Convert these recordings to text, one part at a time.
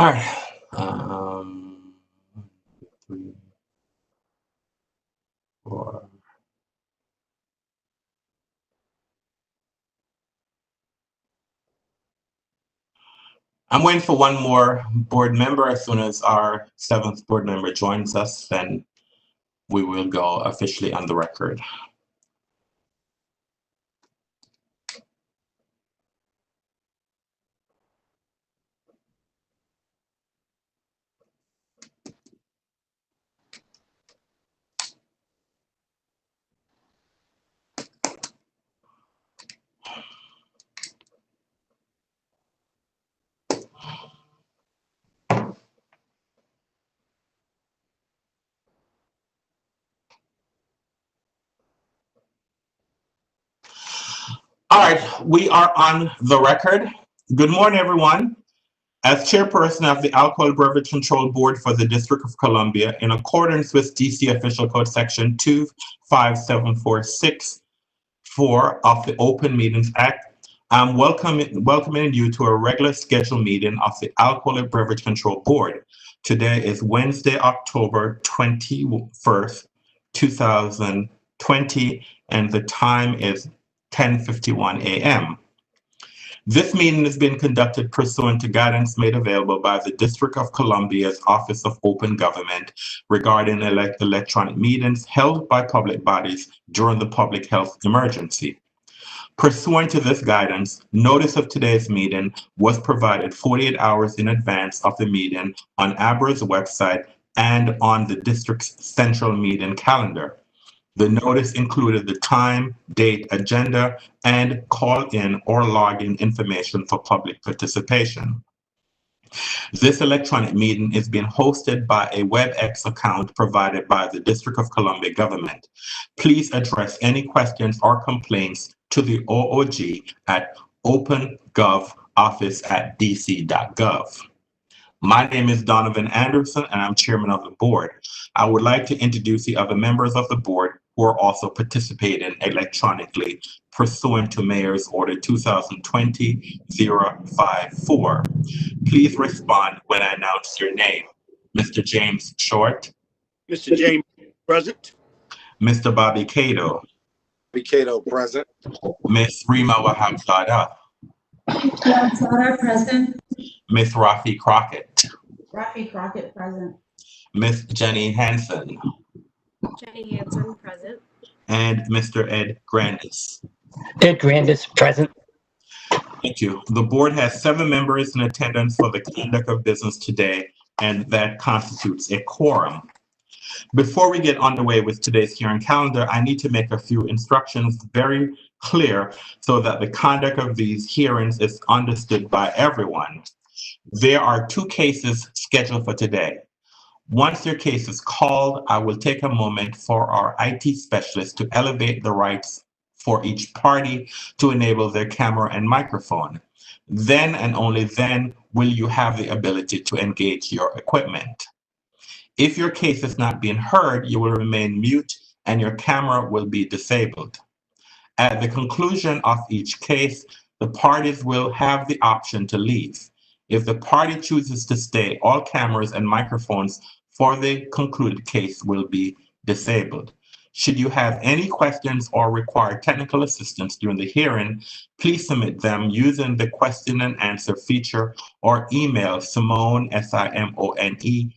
All right. 3, 4. I'm waiting for one more board member. As soon as our 7th board member joins us, then we will go officially on the record. All right, we are on the record. Good morning, everyone. As chairperson of the Alcohol Beverage Control Board for the District of Columbia, in accordance with DC Official Code Section 25746(4) of the Open Meetings Act, I'm welcoming you to a regular scheduled meeting of the Alcoholic Beverage Control Board. Today is Wednesday, October 21st, 2020, and the time is 10:51 a.m. This meeting is being conducted pursuant to guidance made available by the District of Columbia's Office of Open Government regarding electronic meetings held by public bodies during the public health emergency. Pursuant to this guidance, notice of today's meeting was provided 48 hours in advance of the meeting on ABRA's website and on the district's central meeting calendar. The notice included the time, date, agenda, and call-in or login information for public participation. This electronic meeting is being hosted by a WebEx account provided by the District of Columbia government. Please address any questions or complaints to the OOG at opengovoffice@dc.gov. My name is Donovan Anderson, and I'm chairman of the board. I would like to introduce the other members of the board who are also participating electronically pursuant to Mayor's Order 2020-054. Please respond when I announce your name. Mr. James Short. Mr. James, present. Mr. Bobby Cato. Bobby Cato, present. Ms. Rima Wahabzada. Wahabzada, present. Ms. Rafi Crockett. Rafi Crockett, present. Ms. Jenny Hansen. Jenny Hansen, present. And Mr. Ed Grandis. Ed Grandis, present. Thank you. The board has 7 members in attendance for the conduct of business today, and that constitutes a quorum. Before we get underway with today's hearing calendar, I need to make a few instructions very clear so that the conduct of these hearings is understood by everyone. There are 2 cases scheduled for today. Once your case is called, I will take a moment for our IT specialist to elevate the rights for each party to enable their camera and microphone. Then and only then will you have the ability to engage your equipment. If your case is not being heard, you will remain mute and your camera will be disabled. At the conclusion of each case, the parties will have the option to leave. If the party chooses to stay, all cameras and microphones for the concluded case will be disabled. Should you have any questions or require technical assistance during the hearing, please submit them using the question and answer feature or email Simone, SIMONE,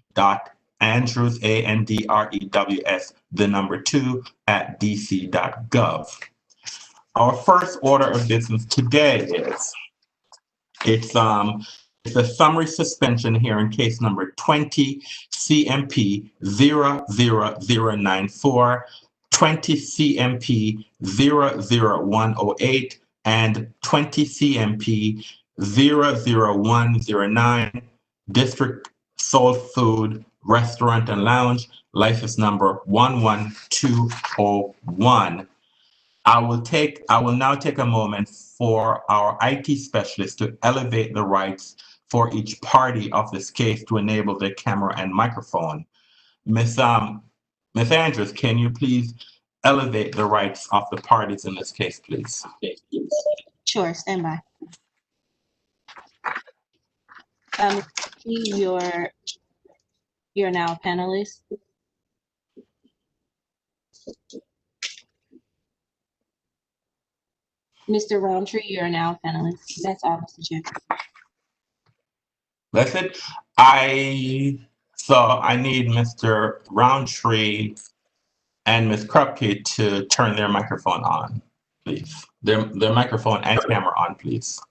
Andrews, ANDREWS, the number 2 @ dc.gov. Our first order of business today is it's a summary suspension hearing, case number 20 CMP 00094, 20 CMP 00108, and 20 CMP 00109, District Soul Food Restaurant and Lounge, license number 11201. I will now take a moment for our IT specialist to elevate the rights for each party of this case to enable the camera and microphone. Miss Andrews, can you please elevate the rights of the parties in this case, please? Sure, stand by. You're now a panelist. Mr. Roundtree, you're now a panelist. That's all, Mr. Chair. That's it. I need Mr. Roundtree and Ms. Krupke to turn their microphone on, please. Their microphone and camera on, please.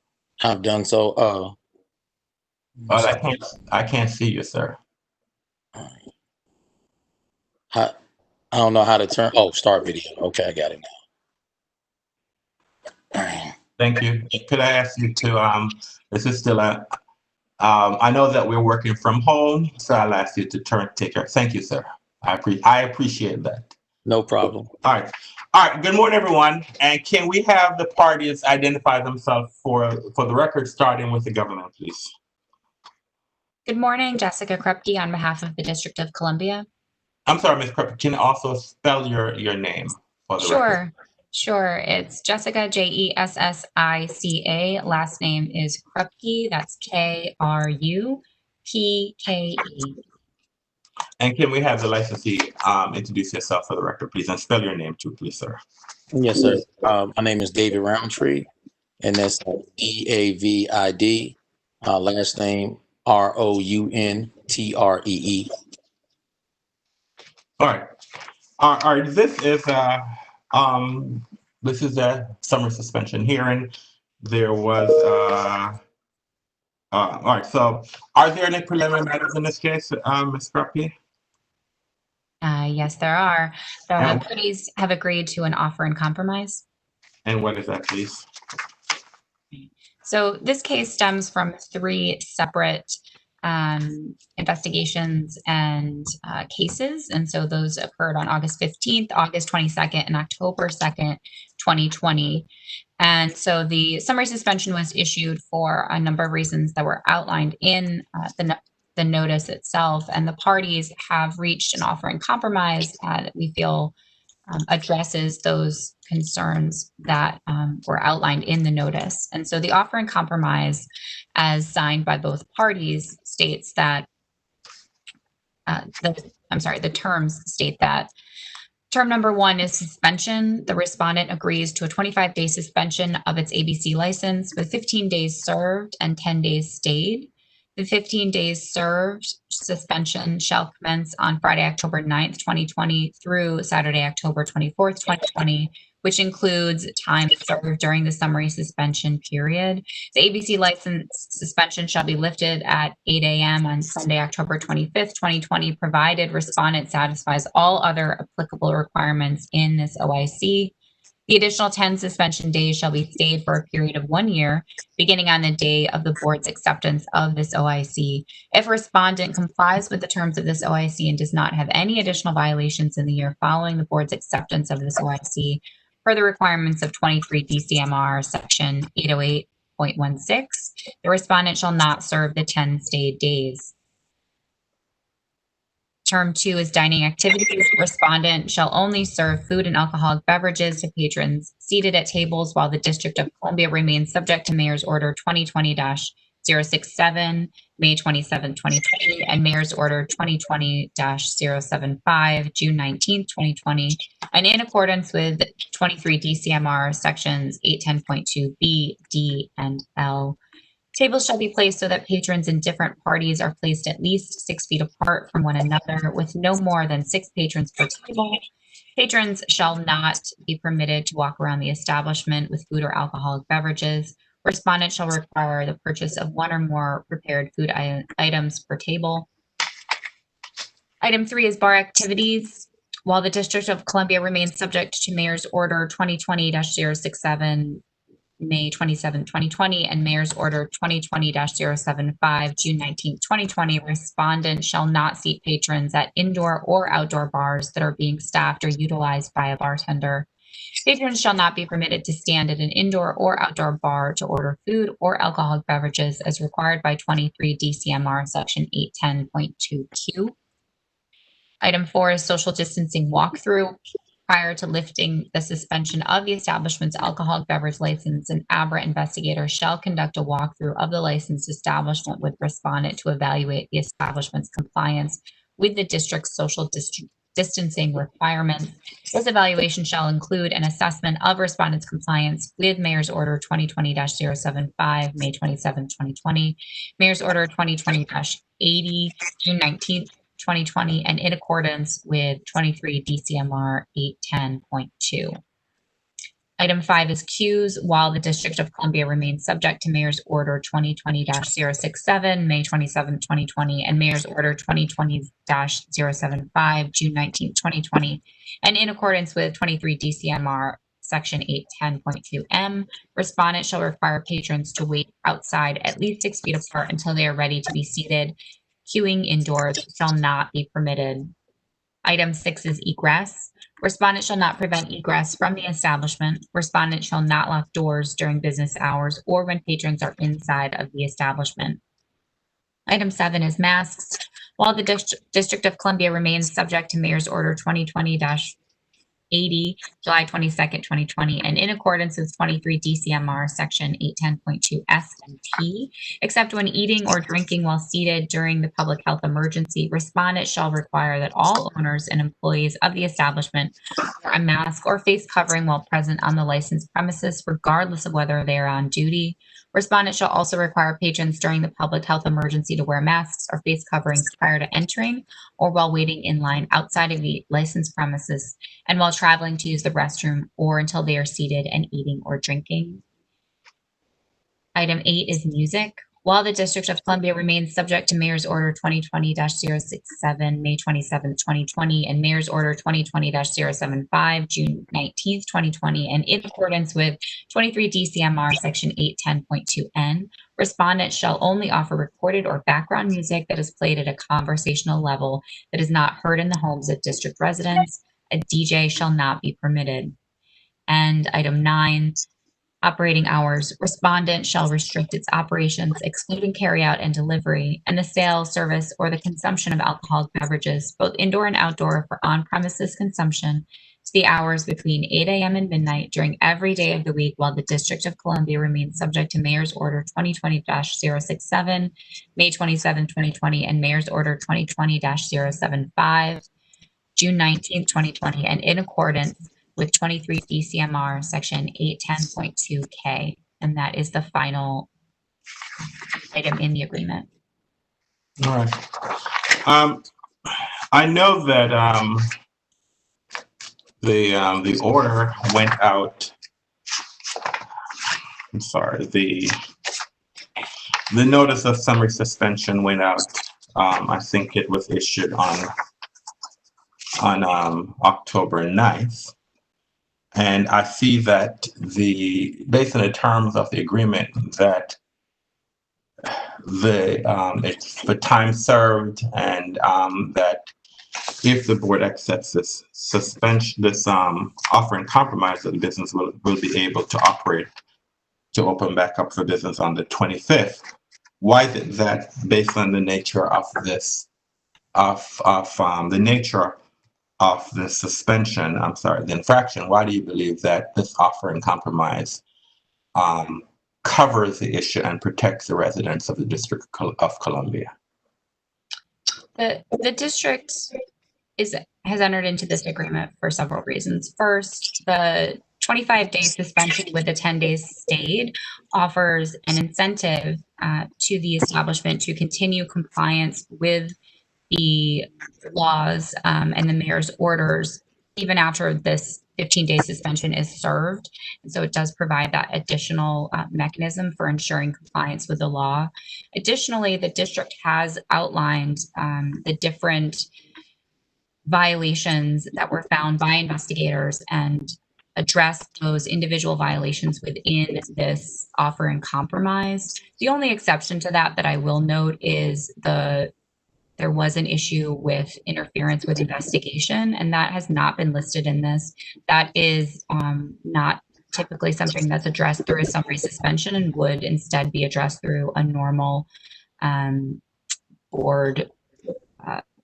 I've done so. I can't see you, sir. I don't know how to turn. Oh, start video. Okay, I got it now. Thank you. Could I ask you to, this is still I know that we're working from home, so I'll ask you to take care. Thank you, sir. I appreciate that. No problem. All right. Good morning, everyone. And can we have the parties identify themselves for the record, starting with the government, please? Good morning, Jessica Krupke on behalf of the District of Columbia. I'm sorry, Ms. Krupke, can you also spell your name for the record? Sure. It's Jessica, Jessica. Last name is Krupke. That's Krupke. And can we have the licensee introduce yourself for the record, please, and spell your name too, please, sir? Yes, sir. My name is David Roundtree, and that's David. Last name Rountree. All right. This is a summer suspension hearing. There was all right. So, are there any preliminary matters in this case, Ms. Krupke? Yes, there are. The parties have agreed to an offer in compromise. And what is that, please? So this case stems from 3 separate investigations and cases. And so those occurred on August 15th, August 22nd, and October 2nd, 2020. And so the summary suspension was issued for a number of reasons that were outlined in the notice itself. And the parties have reached an offer in compromise that we feel addresses those concerns that were outlined in the notice. And so the offer in compromise, as signed by both parties, states that the terms state that term number 1 is suspension. The respondent agrees to a 25-day suspension of its ABC license with 15 days served and 10 days stayed. The 15 days served suspension shall commence on Friday, October 9th, 2020 through Saturday, October 24th, 2020, which includes time served during the summary suspension period. The ABC license suspension shall be lifted at 8 a.m. on Sunday, October 25th, 2020, provided respondent satisfies all other applicable requirements in this OIC. The additional 10 suspension days shall be stayed for a period of 1 year, beginning on the day of the board's acceptance of this OIC. If respondent complies with the terms of this OIC and does not have any additional violations in the year following the board's acceptance of this OIC, per the requirements of 23 DCMR section 808.16, the respondent shall not serve the 10 stayed days. Term 2 is dining activities. Respondent shall only serve food and alcoholic beverages to patrons seated at tables while the District of Columbia remains subject to Mayor's Order 2020-001 2020-067, May 27, 2020, and Mayor's Order 2020-075, June 19, 2020, and in accordance with 23 DCMR Sections 810.2B, D, and L. Tables shall be placed so that patrons in different parties are placed at least 6 feet apart from one another, with no more than 6 patrons per table. Patrons shall not be permitted to walk around the establishment with food or alcoholic beverages. Respondent shall require the purchase of 1 or more prepared food items per table. Item 3 is bar activities. While the District of Columbia remains subject to Mayor's Order 2020-067, May 27, 2020, and Mayor's Order 2020-075, June 19, 2020, respondent shall not seat patrons at indoor or outdoor bars that are being staffed or utilized by a bartender. Patrons shall not be permitted to stand at an indoor or outdoor bar to order food or alcoholic beverages as required by 23 DCMR Section 810.2Q. Item 4 is social distancing walkthrough. Prior to lifting the suspension of the establishment's alcoholic beverage license, an ABRA investigator shall conduct a walkthrough of the licensed establishment with respondent to evaluate the establishment's compliance with the district's social distancing requirements. This evaluation shall include an assessment of respondent's compliance with Mayor's Order 2020-075, May 27, 2020, Mayor's Order 2020-80, June 19, 2020, and in accordance with 23 DCMR 810.2. Item 5 is Qs. While the District of Columbia remains subject to Mayor's Order 2020-067, May 27, 2020, and Mayor's Order 2020-075, June 19, 2020, and in accordance with 23 DCMR Section 810.2M, respondent shall require patrons to wait outside at least 6 feet apart until they are ready to be seated. Queuing indoors shall not be permitted. Item 6 is egress. Respondent shall not prevent egress from the establishment. Respondent shall not lock doors during business hours or when patrons are inside of the establishment. Item 7 is masks. While the District of Columbia remains subject to Mayor's Order 2020-80, July 22nd, 2020, and in accordance with 23 DCMR Section 810.2 S and T, except when eating or drinking while seated during the public health emergency, respondent shall require that all owners and employees of the establishment wear a mask or face covering while present on the licensed premises, regardless of whether they are on duty. Respondent shall also require patrons during the public health emergency to wear masks or face coverings prior to entering or while waiting in line outside of the licensed premises and while traveling to use the restroom or until they are seated and eating or drinking. Item 8 is music. While the District of Columbia remains subject to Mayor's Order 2020-067, May 27, 2020, and Mayor's Order 2020-075, June 19, 2020, and in accordance with 23 DCMR Section 810.2N, respondent shall only offer recorded or background music that is played at a conversational level that is not heard in the homes of district residents. A DJ shall not be permitted. And item 9, operating hours. Respondent shall restrict its operations, excluding carryout and delivery, and the sale, service, or the consumption of alcoholic beverages, both indoor and outdoor, for on-premises consumption to the hours between 8 a.m. and midnight during every day of the week while the District of Columbia remains subject to Mayor's Order 2020-067, May 27, 2020, and Mayor's Order 2020-075, June 19, 2020, and in accordance with 23 DCMR Section 810.2K. And that is the final item in the agreement. All right. I know that the order went out. I'm sorry. The notice of summary suspension went out. I think it was issued on October 9th. And I see that based on the terms of the agreement, that it's the time served, and that if the board accepts this suspension, this offer and compromise, that the business will be able to open back up for business on the 25th. Why is it that, based on the nature of this, the nature of the suspension, the infraction, why do you believe that this offer and compromise covers the issue and protects the residents of the District of Columbia? The district has entered into this agreement for several reasons. First, the 25-day suspension with the 10 days stayed offers an incentive to the establishment to continue compliance with the laws and the mayor's orders even after this 15-day suspension is served. And so it does provide that additional mechanism for ensuring compliance with the law. Additionally, the district has outlined the different violations that were found by investigators and addressed those individual violations within this offer and compromise. The only exception to that I will note is there was an issue with interference with investigation, and that has not been listed in this. That is not typically something that's addressed through a summary suspension and would instead be addressed through a normal board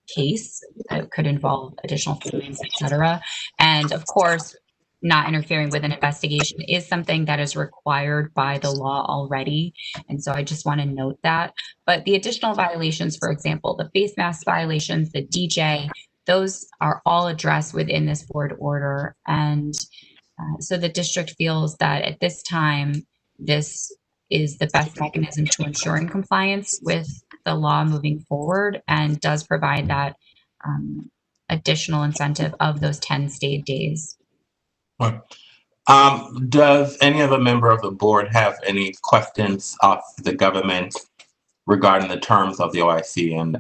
case that could involve additional findings, et cetera. And of course, not interfering with an investigation is something that is required by the law already. And so I just want to note that. But the additional violations, for example, the face mask violations, the DJ, those are all addressed within this board order. And so the district feels that at this time, this is the best mechanism to ensuring compliance with the law moving forward and does provide that additional incentive of those 10 stayed days. Does any other member of the board have any questions of the government regarding the terms of the OIC? And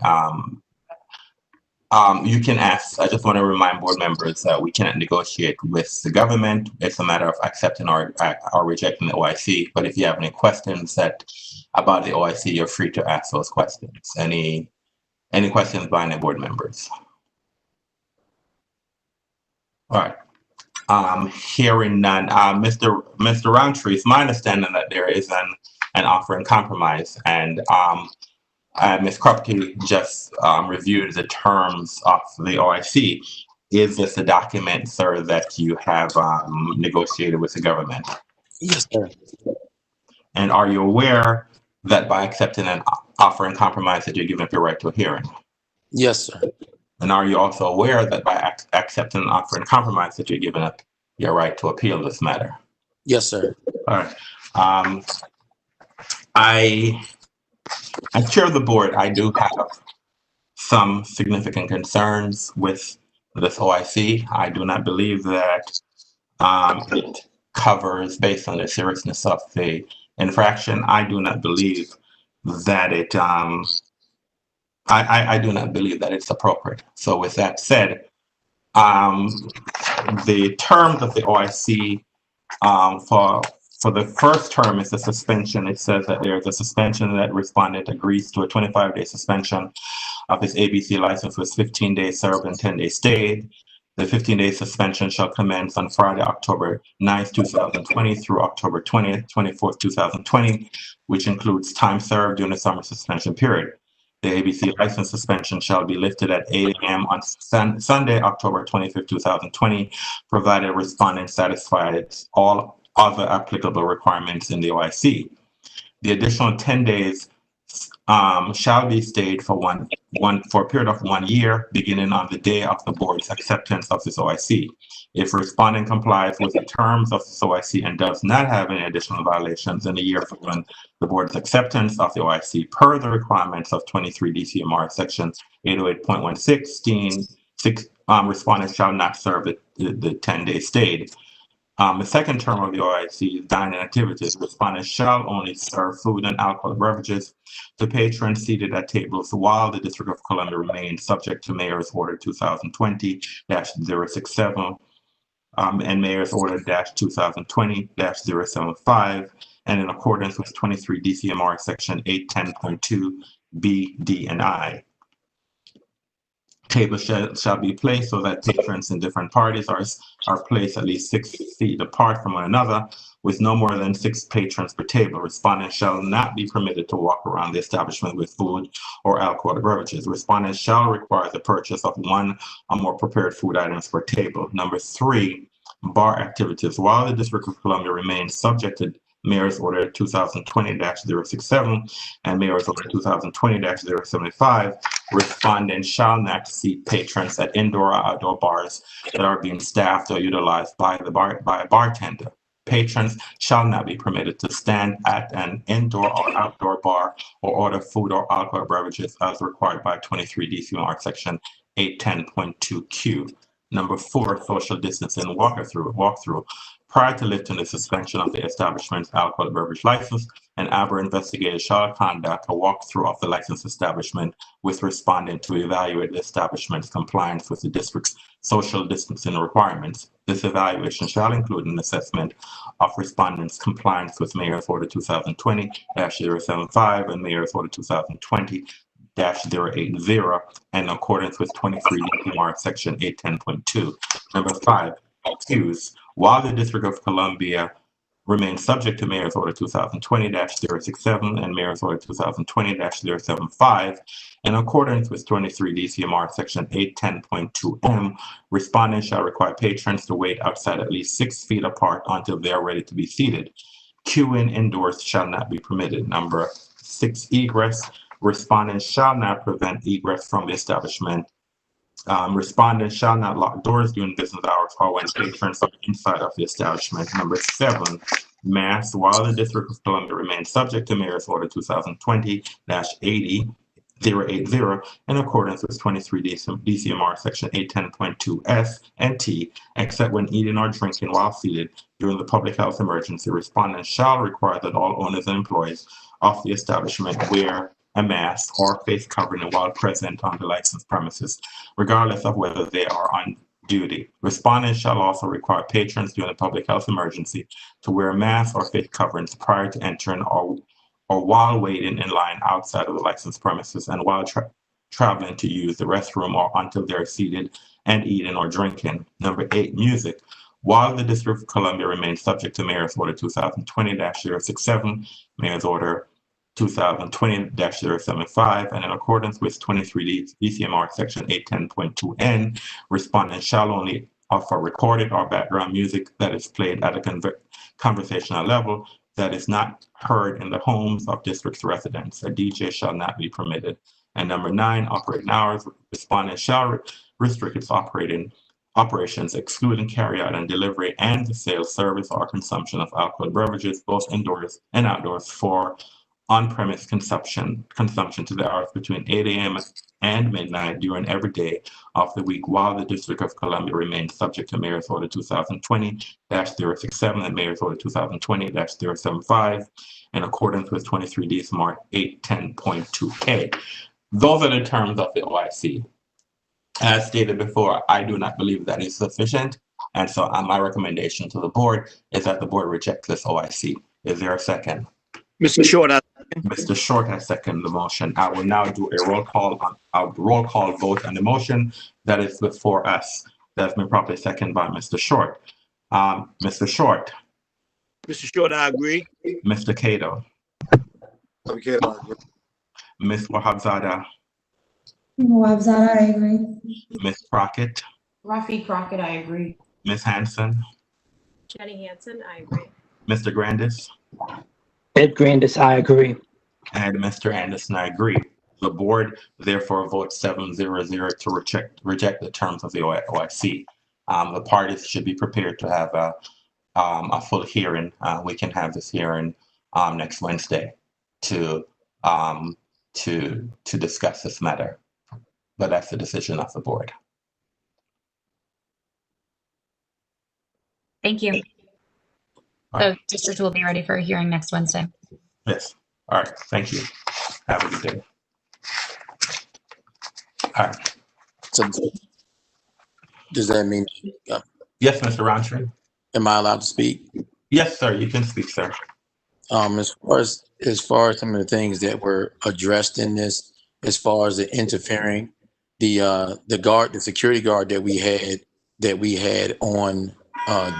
you can ask. I just want to remind board members that we cannot negotiate with the government. It's a matter of accepting or rejecting the OIC. But if you have any questions about the OIC, you're free to ask those questions. Any questions by any board members? All right. Hearing none. Mr. Roundtree, it's my understanding that there is an offer in compromise, and Ms. Krupke just reviewed the terms of the OIC. Is this a document, sir, that you have negotiated with the government? Yes, sir. And are you aware that by accepting an offer in compromise that you're giving up your right to a hearing? Yes, sir. And are you also aware that by accepting an offer in compromise that you're giving up your right to appeal this matter? Yes, sir. All right. As chair of the board, I do have some significant concerns with this OIC. I do not believe that it covers, based on the seriousness of the infraction, I do not believe that it I do not believe that it's appropriate. So with that said, the terms of the OIC for the first term is a suspension. It says that there is a suspension that respondent agrees to a 25-day suspension of his ABC license with 15 days served and 10 days stayed. The 15-day suspension shall commence on Friday, October 9th, 2020 through October 20th, 24th, 2020, which includes time served during the summer suspension period. The ABC license suspension shall be lifted at 8 a.m. on Sunday, October 25th, 2020, provided respondent satisfies all other applicable requirements in the OIC. The additional 10 days shall be stayed for a period of 1 year, beginning on the day of the board's acceptance of this OIC. If respondent complies with the terms of this OIC and does not have any additional violations in the year following the board's acceptance of the OIC per the requirements of 23 DCMR section 808.116, respondent shall not serve the 10-day stayed. The second term of the OIC is dining activities. Respondents shall only serve food and alcoholic beverages to patrons seated at tables while the District of Columbia remains subject to Mayor's Order 2020-067 and Mayor's Order -2020-075, and in accordance with 23 DCMR Section 810.2 B, D, and I. Tables shall be placed so that patrons in different parties are placed at least 6 feet apart from one another, with no more than 6 patrons per table. Respondents shall not be permitted to walk around the establishment with food or alcoholic beverages. Respondents shall require the purchase of 1 or more prepared food items per table. Number 3, bar activities. While the District of Columbia remains subject to Mayor's Order 2020-067, and Mayor's Order 2020-075, respondents shall not seat patrons at indoor or outdoor bars that are being staffed or utilized by a bartender. Patrons shall not be permitted to stand at an indoor or outdoor bar or order food or alcohol beverages as required by 23 DCMR Section 810.2Q. Number 4, social distancing walkthrough. Prior to lifting the suspension of the establishment's alcohol beverage license, an ABRA investigator shall conduct a walkthrough of the licensed establishment with respondent to evaluate the establishment's compliance with the district's social distancing requirements. This evaluation shall include an assessment of respondents' compliance with Mayor's Order 2020-075 and Mayor's Order 2020-080 in accordance with 23 DCMR Section 810.2. Number 5, cues. While the District of Columbia remains subject to Mayor's Order 2020-067 and Mayor's Order 2020-075, in accordance with 23 DCMR Section 810.2M, respondents shall require patrons to wait outside at least 6 feet apart until they are ready to be seated. Queuing indoors shall not be permitted. Number 6, egress. Respondents shall not prevent egress from the establishment. Respondents shall not lock doors during business hours or when patrons are inside of the establishment. Number 7, masks. While the District of Columbia remains subject to Mayor's Order 2020-080 in accordance with 23 DCMR Section 810.2 S and T, except when eating or drinking while seated during the public health emergency, respondents shall require that all owners and employees of the establishment wear a mask or face covering while present on the licensed premises, regardless of whether they are on duty. Respondents shall also require patrons during a public health emergency to wear masks or face coverings prior to entering or while waiting in line outside of the licensed premises and while traveling to use the restroom or until they're seated and eating or drinking. Number 8, music. While the District of Columbia remains subject to Mayor's Order 2020-067, Mayor's Order 2020-075, and in accordance with 23 DCMR Section 810.2N, respondents shall only offer recorded or background music that is played at a conversational level that is not heard in the homes of district's residents. A DJ shall not be permitted. And number 9, operating hours. Respondents shall restrict its operations, excluding carryout and delivery and the sales, service, or consumption of alcohol beverages, both indoors and outdoors, for on-premise consumption to the hours between 8 a.m. and midnight during every day of the week, while the District of Columbia remains subject to Mayor's Order 2020-067 and Mayor's Order 2020-075 in accordance with 23 DCMR 810.2K. Those are the terms of the OIC. As stated before, I do not believe that is sufficient, and so my recommendation to the board is that the board reject this OIC. Is there a second? Mr. Short, Mr. Short has seconded the motion. I will now do a roll call vote on the motion that is before us. That's been properly seconded by Mr. Short. Mr. Short. Mr. Short, I agree. Mr. Cato. Rafi Cato, I agree. Ms. Wahabzada. Wabzada, I agree. Ms. Crockett. Rafi Crockett, I agree. Ms. Hanson. Jenny Hansen, I agree. Mr. Grandis. Ed Grandis, I agree. And Mr. Anderson, I agree. The board therefore votes 7-0-0 to reject the terms of the OIC. The parties should be prepared to have a full hearing. We can have this hearing next Wednesday to discuss this matter. But that's the decision of the board. Thank you. The district will be ready for a hearing next Wednesday. Yes. All right. Thank you. Have a good day. All right. So does that mean, Yes, Mr. Roundtree. am I allowed to speak? Yes, sir. You can speak, sir. As far as some of the things that were addressed in this, as far as the interfering, the security guard that we had on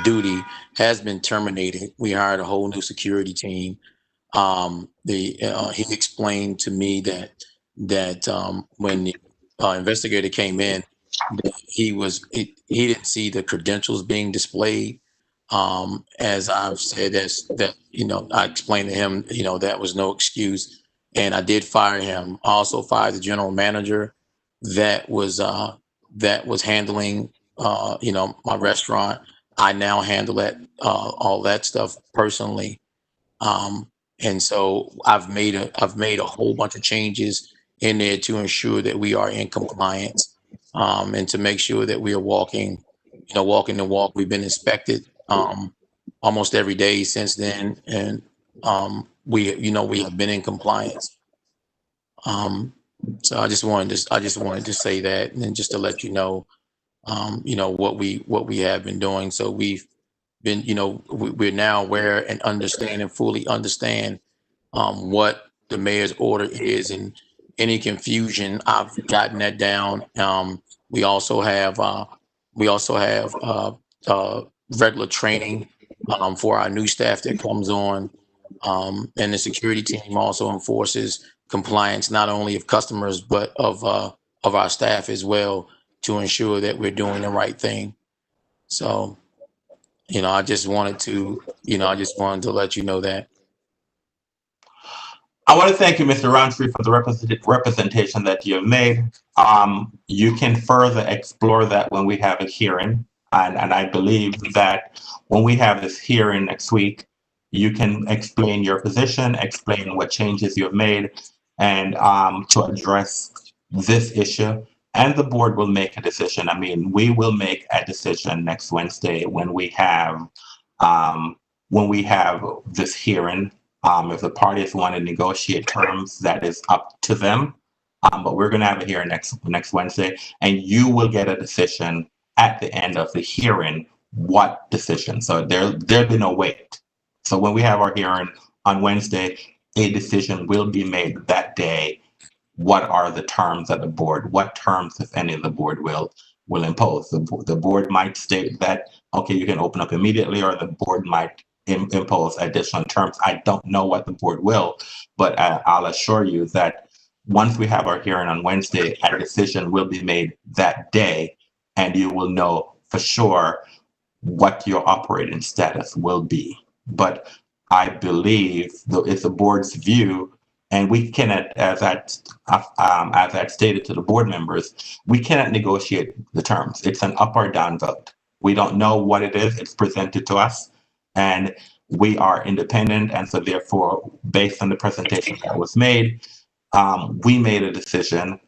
duty has been terminated. We hired a whole new security team. He explained to me that when the investigator came in, that he didn't see the credentials being displayed As I've said, I explained to him, that was no excuse. And I did fire him. I also fired the general manager that was handling, my restaurant. I now handle that, all that stuff personally. And so I've made a whole bunch of changes in there to ensure that we are in compliance, and to make sure that we are walking the walk. We've been inspected, almost every day since then. And, we have been in compliance. So I just wanted to say that, and then just to let you know, what we have been doing. So we've been, we're now aware and fully understand, what the mayor's order is, and any confusion, I've gotten that down. We also have regular training, for our new staff that comes on. And the security team also enforces compliance, not only of customers, but of our staff as well, to ensure that we're doing the right thing. So, I just wanted to let you know that. I want to thank you, Mr. Roundtree, for the representation that you have made. You can further explore that when we have a hearing. And I believe that when we have this hearing next week, you can explain your position, explain what changes you have made, and to address this issue. And the board will make a decision. I mean, we will make a decision next Wednesday when we have this hearing. If the parties want to negotiate terms, that is up to them. But we're going to have a hearing next Wednesday, and you will get a decision at the end of the hearing. What decision? So there'll be no wait. So when we have our hearing on Wednesday, a decision will be made that day. What are the terms of the board? What terms, if any, the board will impose? The board might state that, okay, you can open up immediately, or the board might impose additional terms. I don't know what the board will, but I'll assure you that once we have our hearing on Wednesday, a decision will be made that day, and you will know for sure what your operating status will be. But I believe it's the board's view, and we cannot, as I stated to the board members, we cannot negotiate the terms. It's an up or down vote. We don't know what it is. It's presented to us, and we are independent. And so therefore, based on the presentation that was made, we made a decision,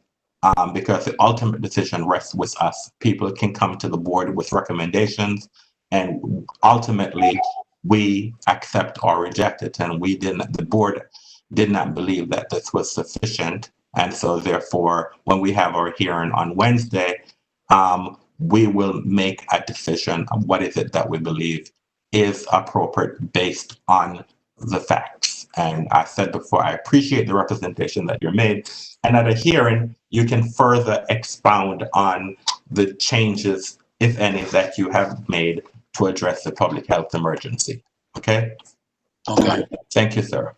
because the ultimate decision rests with us. People can come to the board with recommendations, and ultimately we accept or reject it. And the board did not believe that this was sufficient. And so therefore, when we have our hearing on Wednesday, we will make a decision of what is it that we believe is appropriate based on the facts. And I said before, I appreciate the representation that you're made. And at a hearing, you can further expound on the changes, if any, that you have made to address the public health emergency. Okay? Okay. Thank you, sir.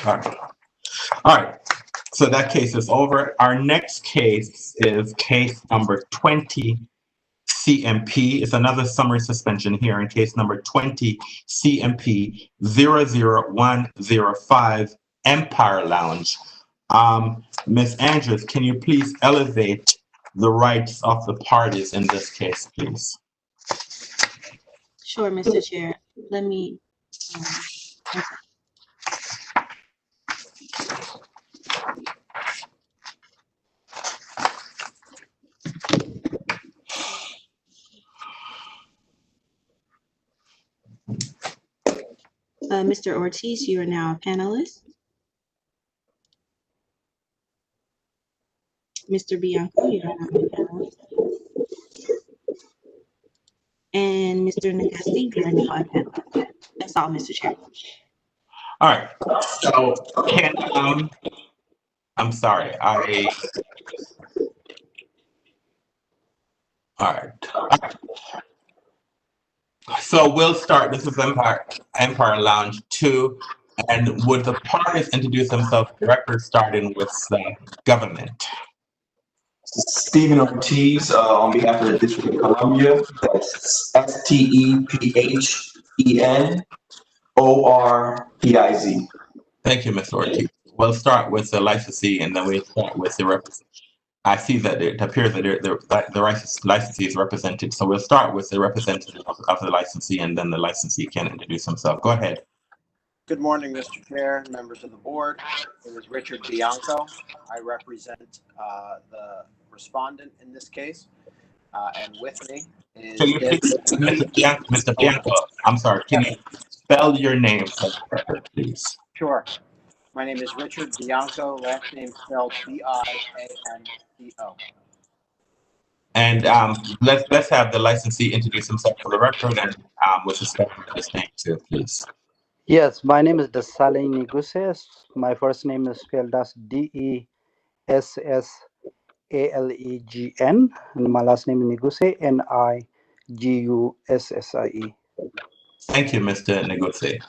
All right. So that case is over. Our next case is case number 20 CMP. It's another summary suspension hearing, case number 20 CMP 00105 Empire Lounge. Ms. Andrews, can you please elevate the rights of the parties in this case, please? Sure, Mr. Chair. Let me. Mr. Ortiz, you are now a panelist. Mr. Bianco, you are now a panelist. And Mr. Nagasti, you are now a panelist. That's all, Mr. Chair. All right. So I'm sorry. All right. So we'll start. This is Empire Lounge 2. And would the parties introduce themselves directly, starting with the government? Stephen Ortiz, on behalf of the District of Columbia. That's STEPHENORPIZ. Thank you, Mr. Ortiz. We'll start with the licensee and then we'll start with the I see that it appears that the licensee is represented. So we'll start with the representative of the licensee and then the licensee can introduce himself. Go ahead. Good morning, Mr. Chair, members of the board. It is Richard Bianco. I represent the respondent in this case. And with me is Can you please, Mr. Bianco, I'm sorry, can you spell your name for the record, please? Sure. My name is Richard Bianco, last name spelled B-I-A-N-C-O. And let's have the licensee introduce himself for the record and with respect to his name too, please. Yes, my name is Desalin Niguses. My first name is spelled as D-E-S-S-A-L-E-G-N, and my last name is Niguse, N-I-G-U-S-S-I-E. Thank you, Mr. Neguse.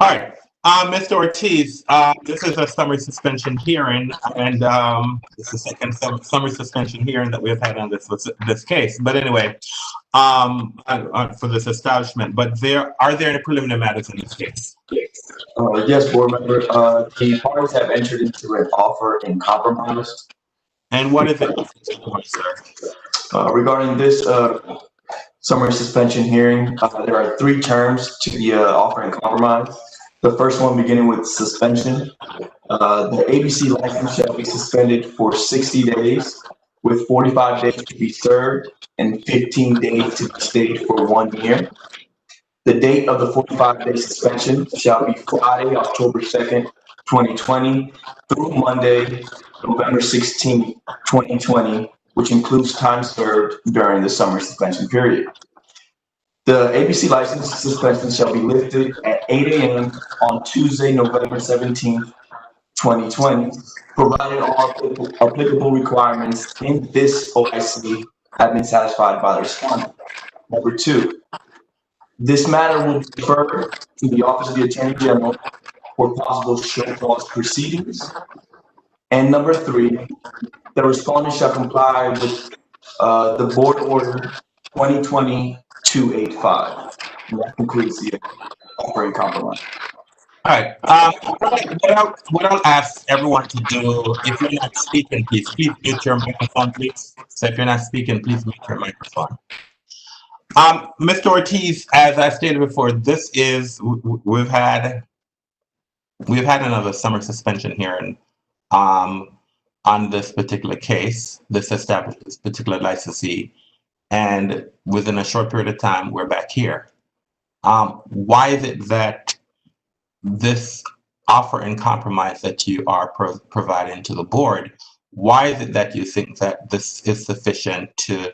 All right, Mr. Ortiz, this is a summary suspension hearing, and it's the second summary suspension hearing that we've had on this case. But anyway, for this establishment. But are there any preliminary matters in this case? Yes, board member. The parties have entered into an offer in compromise. And what is it, sir? Regarding this summary suspension hearing, there are 3 terms to the offer in compromise. The first one beginning with suspension. The ABC license shall be suspended for 60 days, with 45 days to be served and 15 days to be stayed for 1 year. The date of the 45-day suspension shall be Friday, October 2nd, 2020 through Monday, November 16th, 2020, which includes time served during the summer suspension period. The ABC license suspension shall be lifted at 8 a.m. on Tuesday, November 17th, 2020, provided all applicable requirements in this OIC have been satisfied by the respondent. Number 2, this matter will be referred to the Office of the Attorney General for possible show cause proceedings. And number 3, the respondent shall comply with the board order 2020-285. And that concludes the offer in compromise. All right. What I'll ask everyone to do, if you're not speaking, please mute your microphone, please. So if you're not speaking, please mute your microphone. Mr. Ortiz, as I stated before, this is we've had another summer suspension hearing on this particular case, this particular licensee, and within a short period of time, we're back here. Why is it that this offer in compromise that you are providing to the board, why is it that you think that this is sufficient to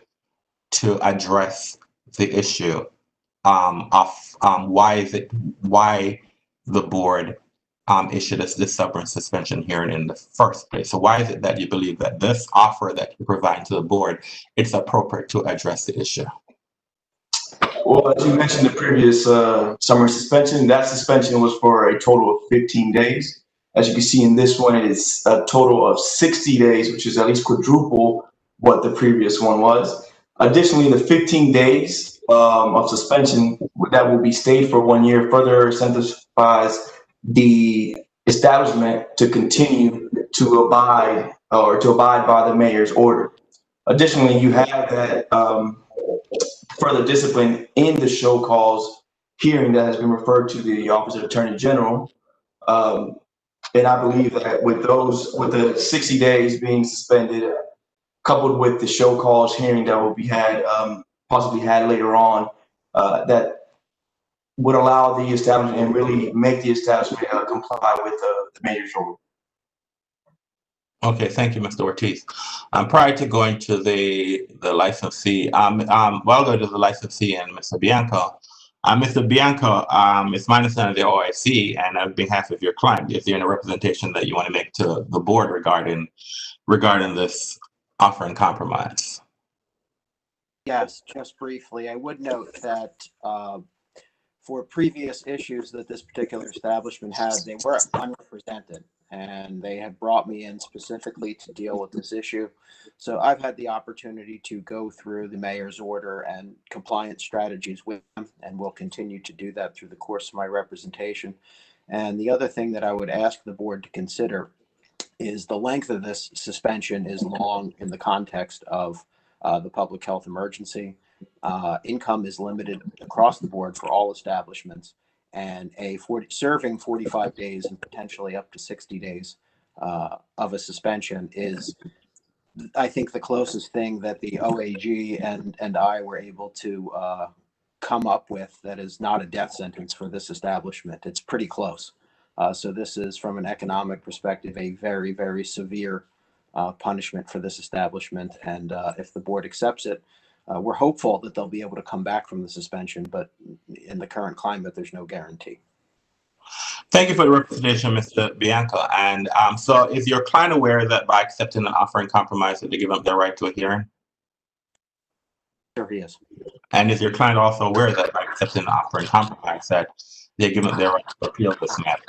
address the issue of why the board issued us this stubborn suspension hearing in the first place? So why is it that you believe that this offer that you provide to the board, it's appropriate to address the issue? Well, as you mentioned, the previous summer suspension, that suspension was for a total of 15 days. As you can see in this one, it's a total of 60 days, which is at least quadruple what the previous one was. Additionally, the 15 days of suspension that will be stayed for 1 year further incentivizes the establishment to continue to abide by the mayor's order. Additionally, you have that further discipline in the show cause hearing that has been referred to the Office of Attorney General. And I believe that with the 60 days being suspended, coupled with the show cause hearing that will be possibly had later on, that would allow the establishment and really make the establishment comply with the mayor's order. Okay, thank you, Mr. Ortiz. Prior to going to the licensee, I'll go to the licensee and Mr. Bianco. Mr. Bianco, it's my understanding of the OIC, and on behalf of your client, is there any representation that you want to make to the board regarding this offer in compromise? Yes, just briefly, I would note that for previous issues that this particular establishment had, they were unrepresented. and they had brought me in specifically to deal with this issue. So I've had the opportunity to go through the mayor's order and compliance strategies with them, and will continue to do that through the course of my representation. And the other thing that I would ask the board to consider is the length of this suspension is long in the context of the public health emergency. Income is limited across the board for all establishments, and serving 45 days and potentially up to 60 days of a suspension is, I think, the closest thing that the OAG and I were able to come up with that is not a death sentence for this establishment. It's pretty close. So this is, from an economic perspective, a very, very severe punishment for this establishment. And if the board accepts it, we're hopeful that they'll be able to come back from the suspension, but in the current climate, there's no guarantee. Thank you for the representation, Mr. Bianco. And so is your client aware that by accepting the offer in compromise that they give up their right to a hearing? Sure, he is. And is your client also aware that by accepting the offer in compromise that they give up their right to appeal this matter?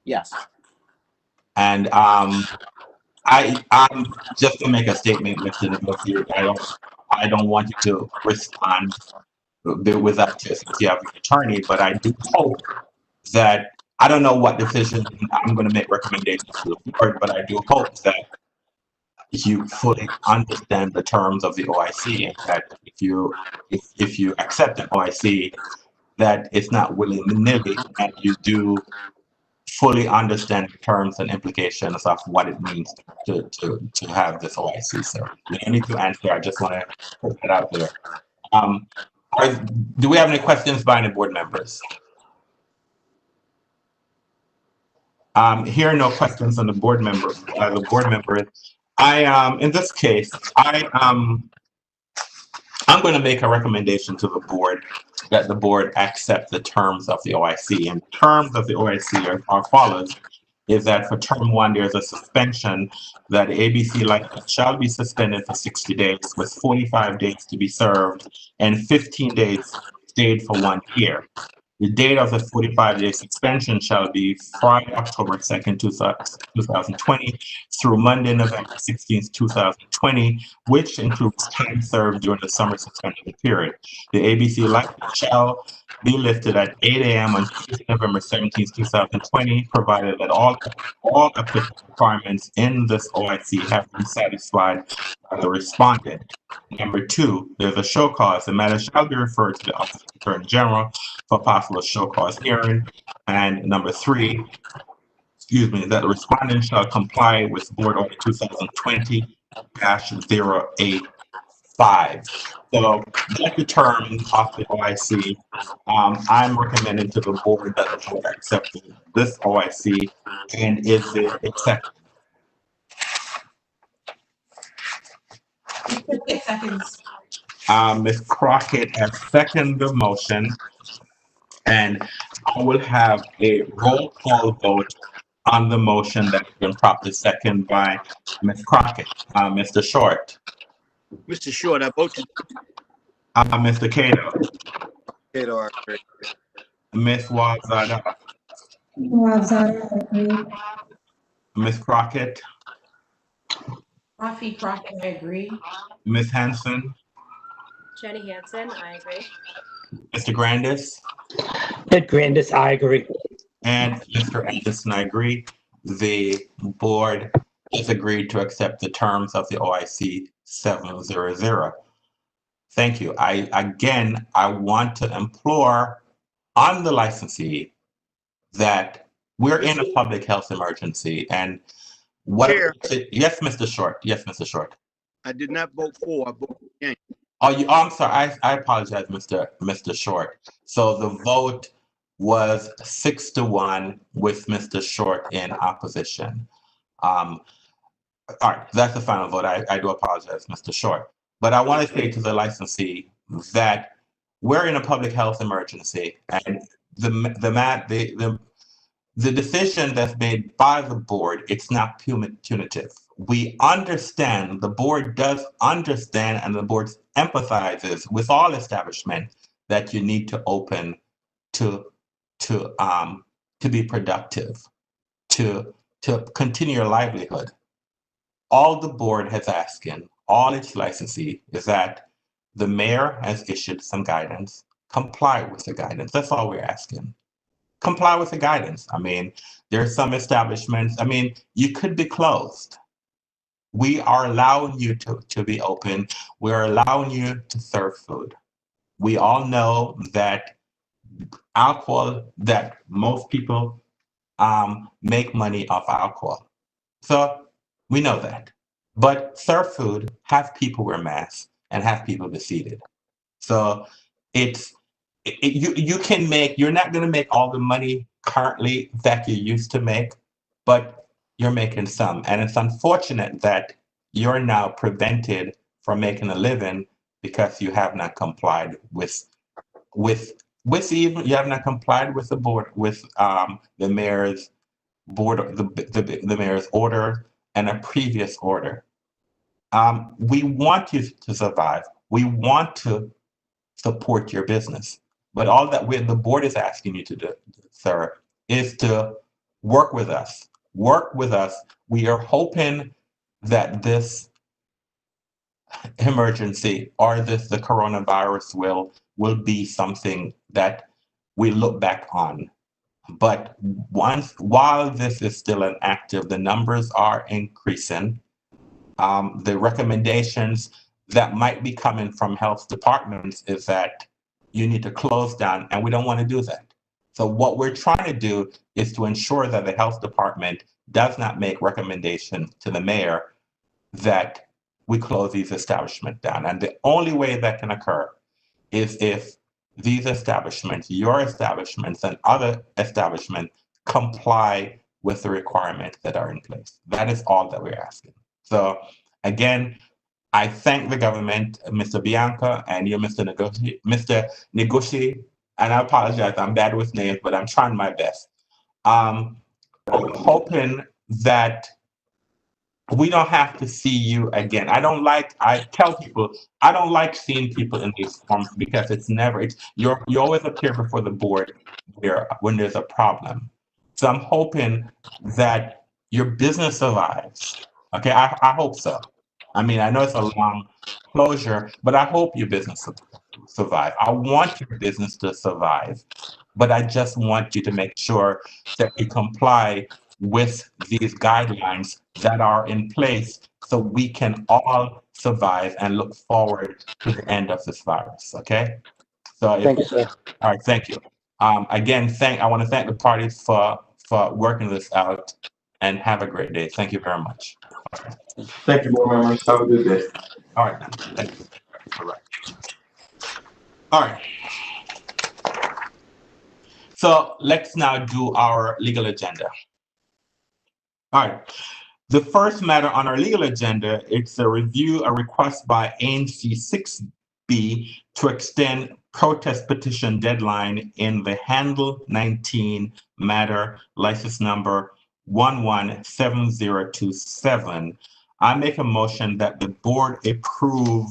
Yes. And I'm just to make a statement, Mr. Negotiator, I don't want you to respond without just you have an attorney, but I do hope that, I don't know what decision I'm going to make recommendations to the board, but I do hope that you fully understand the terms of the OIC, and that if you accept an OIC, that it's not willy-nilly, and you do fully understand the terms and implications of what it means to have this OIC, sir. You don't need to answer. I just want to put that out there. Do we have any questions by any board members? Here are no questions on the board member. In this case, I'm going to make a recommendation to the board that the board accept the terms of the OIC. And terms of the OIC are follows: is that for term 1, there's a suspension that ABC license shall be suspended for 60 days with 45 days to be served and 15 days stayed for 1 year. The date of the 45-day suspension shall be Friday, October 2nd, 2020 through Monday, November 16th, 2020, which includes time served during the summer suspension period. The ABC license shall be lifted at 8 a.m. on Tuesday, November 17th, 2020, provided that all applicable requirements in this OIC have been satisfied by the respondent. Number 2, there's a show cause. The matter shall be referred to the Office of the Attorney General for possible show cause hearing. And number 3, that the respondent shall comply with Board Order 2020-085. So that's the term of the OIC. I'm recommending to the board that the board accept this OIC, and is it accepted? Seconds. Ms. Crockett has seconded the motion, and I will have a roll call vote on the motion that's been properly seconded by Ms. Crockett. Mr. Short. Mr. Short, I vote to. Mr. Cato. Cato, I agree. Ms. Wabzada. Wabzada, I agree. Ms. Crockett. Rafi Crockett, I agree. Ms. Hanson. Jenny Hansen, I agree. Mr. Grandis. Ed Grandis, I agree. And Mr. Anderson, I agree. The board has agreed to accept the terms of the OIC 700. Thank you. I want to implore on the licensee that we're in a public health emergency, and what? Chair. Yes, Mr. Short. Yes, Mr. Short. I did not vote for. I voted against. Oh, I'm sorry. I apologize, Mr. Short. So the vote was 6-1 with Mr. Short in opposition. All right, that's the final vote. I do apologize, Mr. Short. But I want to say to the licensee that we're in a public health emergency, and the decision that's made by the board, it's not punitive. We understand, the board does understand, and the board empathizes with all establishment that you need to open to be productive, to to continue your livelihood. All the board has asking, all its licensee, is that the mayor has issued some guidance, comply with the guidance. That's all we're asking. Comply with the guidance. I mean, there are some establishments, I mean, you could be closed. We are allowing you to be open. We're allowing you to serve food. We all know that alcohol, that most people make money off alcohol. So we know that. But serve food, have people wear masks, and have people be seated. So you can make, you're not going to make all the money currently that you used to make, but you're making some. And it's unfortunate that you're now prevented from making a living because you have not complied with even, you have not complied with the board, with the mayor's board, the mayor's order and a previous order. We want you to survive. We want to support your business. But all that the board is asking you to do, sir, is to work with us. Work with us. We are hoping that this emergency or the coronavirus will be something that we look back on. But while this is still an active, the numbers are increasing. The recommendations that might be coming from health departments is that you need to close down, and we don't want to do that. So what we're trying to do is to ensure that the health department does not make recommendations to the mayor that we close these establishments down. And the only way that can occur is if these establishments, your establishments and other establishments, comply with the requirements that are in place. That is all that we're asking. So again, I thank the government, Mr. Bianca, and you, Mr. Negoshi, and I apologize, I'm bad with names, but I'm trying my best. I'm hoping that we don't have to see you again. I tell people, I don't like seeing people in these forms because you always appear before the board when there's a problem. So I'm hoping that your business survives. Okay, I hope so. I mean, I know it's a long closure, but I hope your business survive. I want your business to survive, but I just want you to make sure that you comply with these guidelines that are in place so we can all survive and look forward to the end of this virus, okay? So Thank you, sir. all right, thank you. Again, I want to thank the parties for working this out, and have a great day. Thank you very much. Thank you, board members. Have a good day. All right, then. Thank you. All right. All right. So let's now do our legal agenda. All right. The first matter on our legal agenda, it's a request by ANC 6B to extend protest petition deadline in the Handle 19 matter, license number 117027. I make a motion that the board approve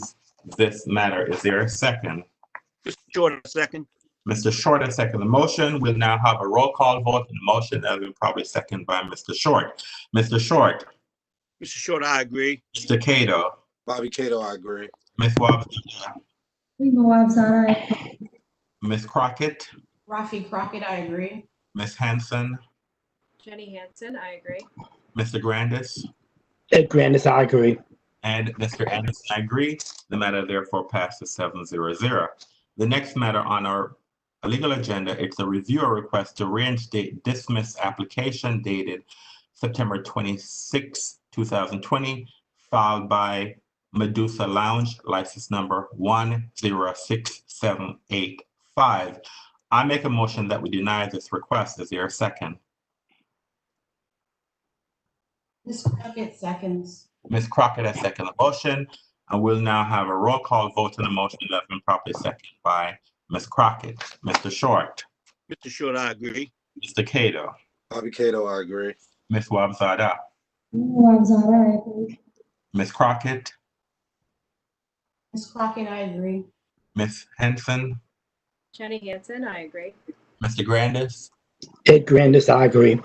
this matter. Is there a second? Mr. Short, a second. Mr. Short has seconded the motion. We'll now have a roll call vote on the motion that will probably seconded by Mr. Short. Mr. Short. Mr. Short, I agree. Mr. Cato. Bobby Cato, I agree. Ms. Wabzada. Rima Wabzada, I agree. Ms. Crockett. Rafi Crockett, I agree. Ms. Hanson. Jenny Hansen, I agree. Mr. Grandis. Ed Grandis, I agree. And Mr. Anderson, I agree. The matter therefore passes 7-0. The next matter on our legal agenda, it's a review request to reinstate dismissed application dated September 26, 2020, filed by Medusa Lounge, license number 106785. I make a motion that we deny this request. Is there a second? Ms. Crockett seconds. Ms. Crockett has seconded the motion, and we'll now have a roll call vote on the motion that's been properly seconded by Ms. Crockett. Mr. Short. Mr. Short, I agree. Mr. Cato. Bobby Cato, I agree. Ms. Wabzada. Rima Wabzada, I agree. Ms. Crockett. Ms. Crockett, I agree. Ms. Henson. Jenny Hansen, I agree. Mr. Grandis. Ed Grandis, I agree.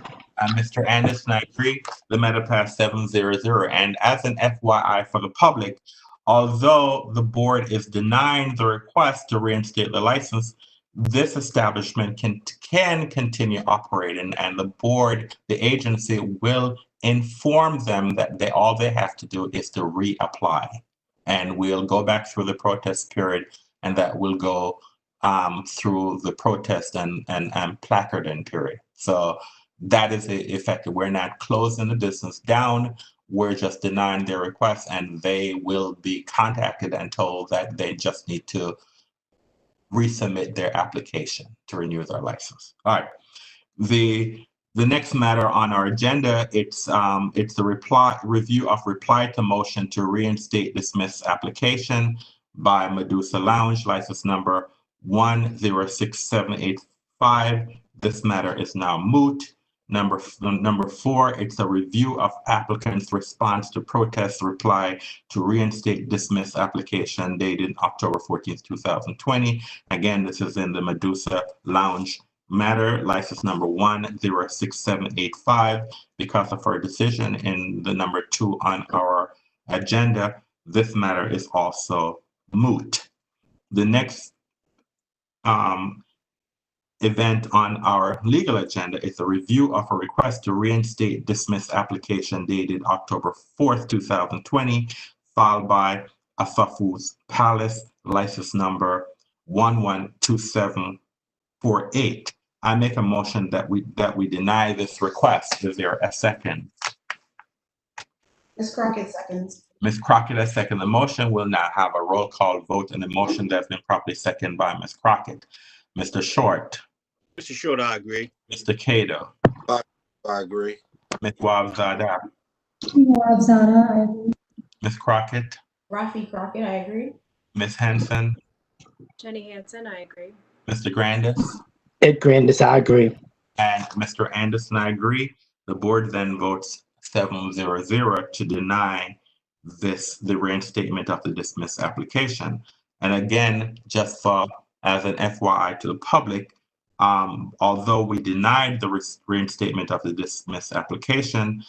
Mr. Anderson, I agree. The matter passed 7-0-0. And as an FYI for the public, although the board is denying the request to reinstate the license, this establishment can continue operating, and the board, the agency, will inform them that all they have to do is to reapply. And we'll go back through the protest period, and that will go through the protest and placarding period. So that is effective. We're not closing the business down. We're just denying their request, and they will be contacted and told that they just need to resubmit their application to renew their license. All right. The next matter on our agenda, it's the review of reply to motion to reinstate dismiss application by Medusa Lounge, license number 106785. This matter is now moot. Number 4, it's a review of applicant's response to protest reply to reinstate dismiss application dated October 14th, 2020. Again, this is in the Medusa Lounge matter, license number 106785. Because of our decision in the number 2 on our agenda, this matter is also moot. The next event on our legal agenda is a review of a request to reinstate dismiss application dated October 4th, 2020, filed by Asafu's Palace, license number 112748. I make a motion that we deny this request. Is there a second? Ms. Crockett seconds. Ms. Crockett has seconded the motion. We'll now have a roll call vote on the motion that's been properly seconded by Ms. Crockett. Mr. Short. Mr. Short, I agree. Mr. Cato. I agree. Ms. Wabzada. Wabzada, I agree. Ms. Crockett. Rafi Crockett, I agree. Ms. Henson. Jenny Hansen, I agree. Mr. Grandis. Ed Grandis, I agree. And Mr. Anderson, I agree. The board then votes 7-0-0 to deny the reinstatement of the dismiss application. And again, just as an FYI to the public, although we denied the reinstatement of the dismiss application,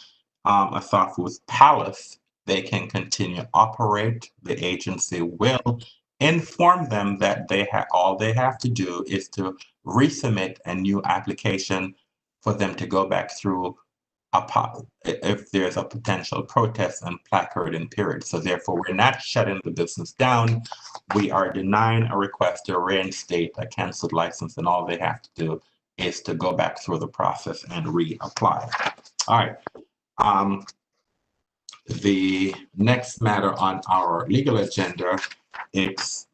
Asafu's Palace, they can continue to operate. The agency will inform them that all they have to do is to resubmit a new application for them to go back through if there's a potential protest and placarding period. So therefore, we're not shutting the business down. We are denying a request to reinstate a canceled license, and all they have to do is to go back through the process and reapply. All right. The next matter on our legal agenda, it's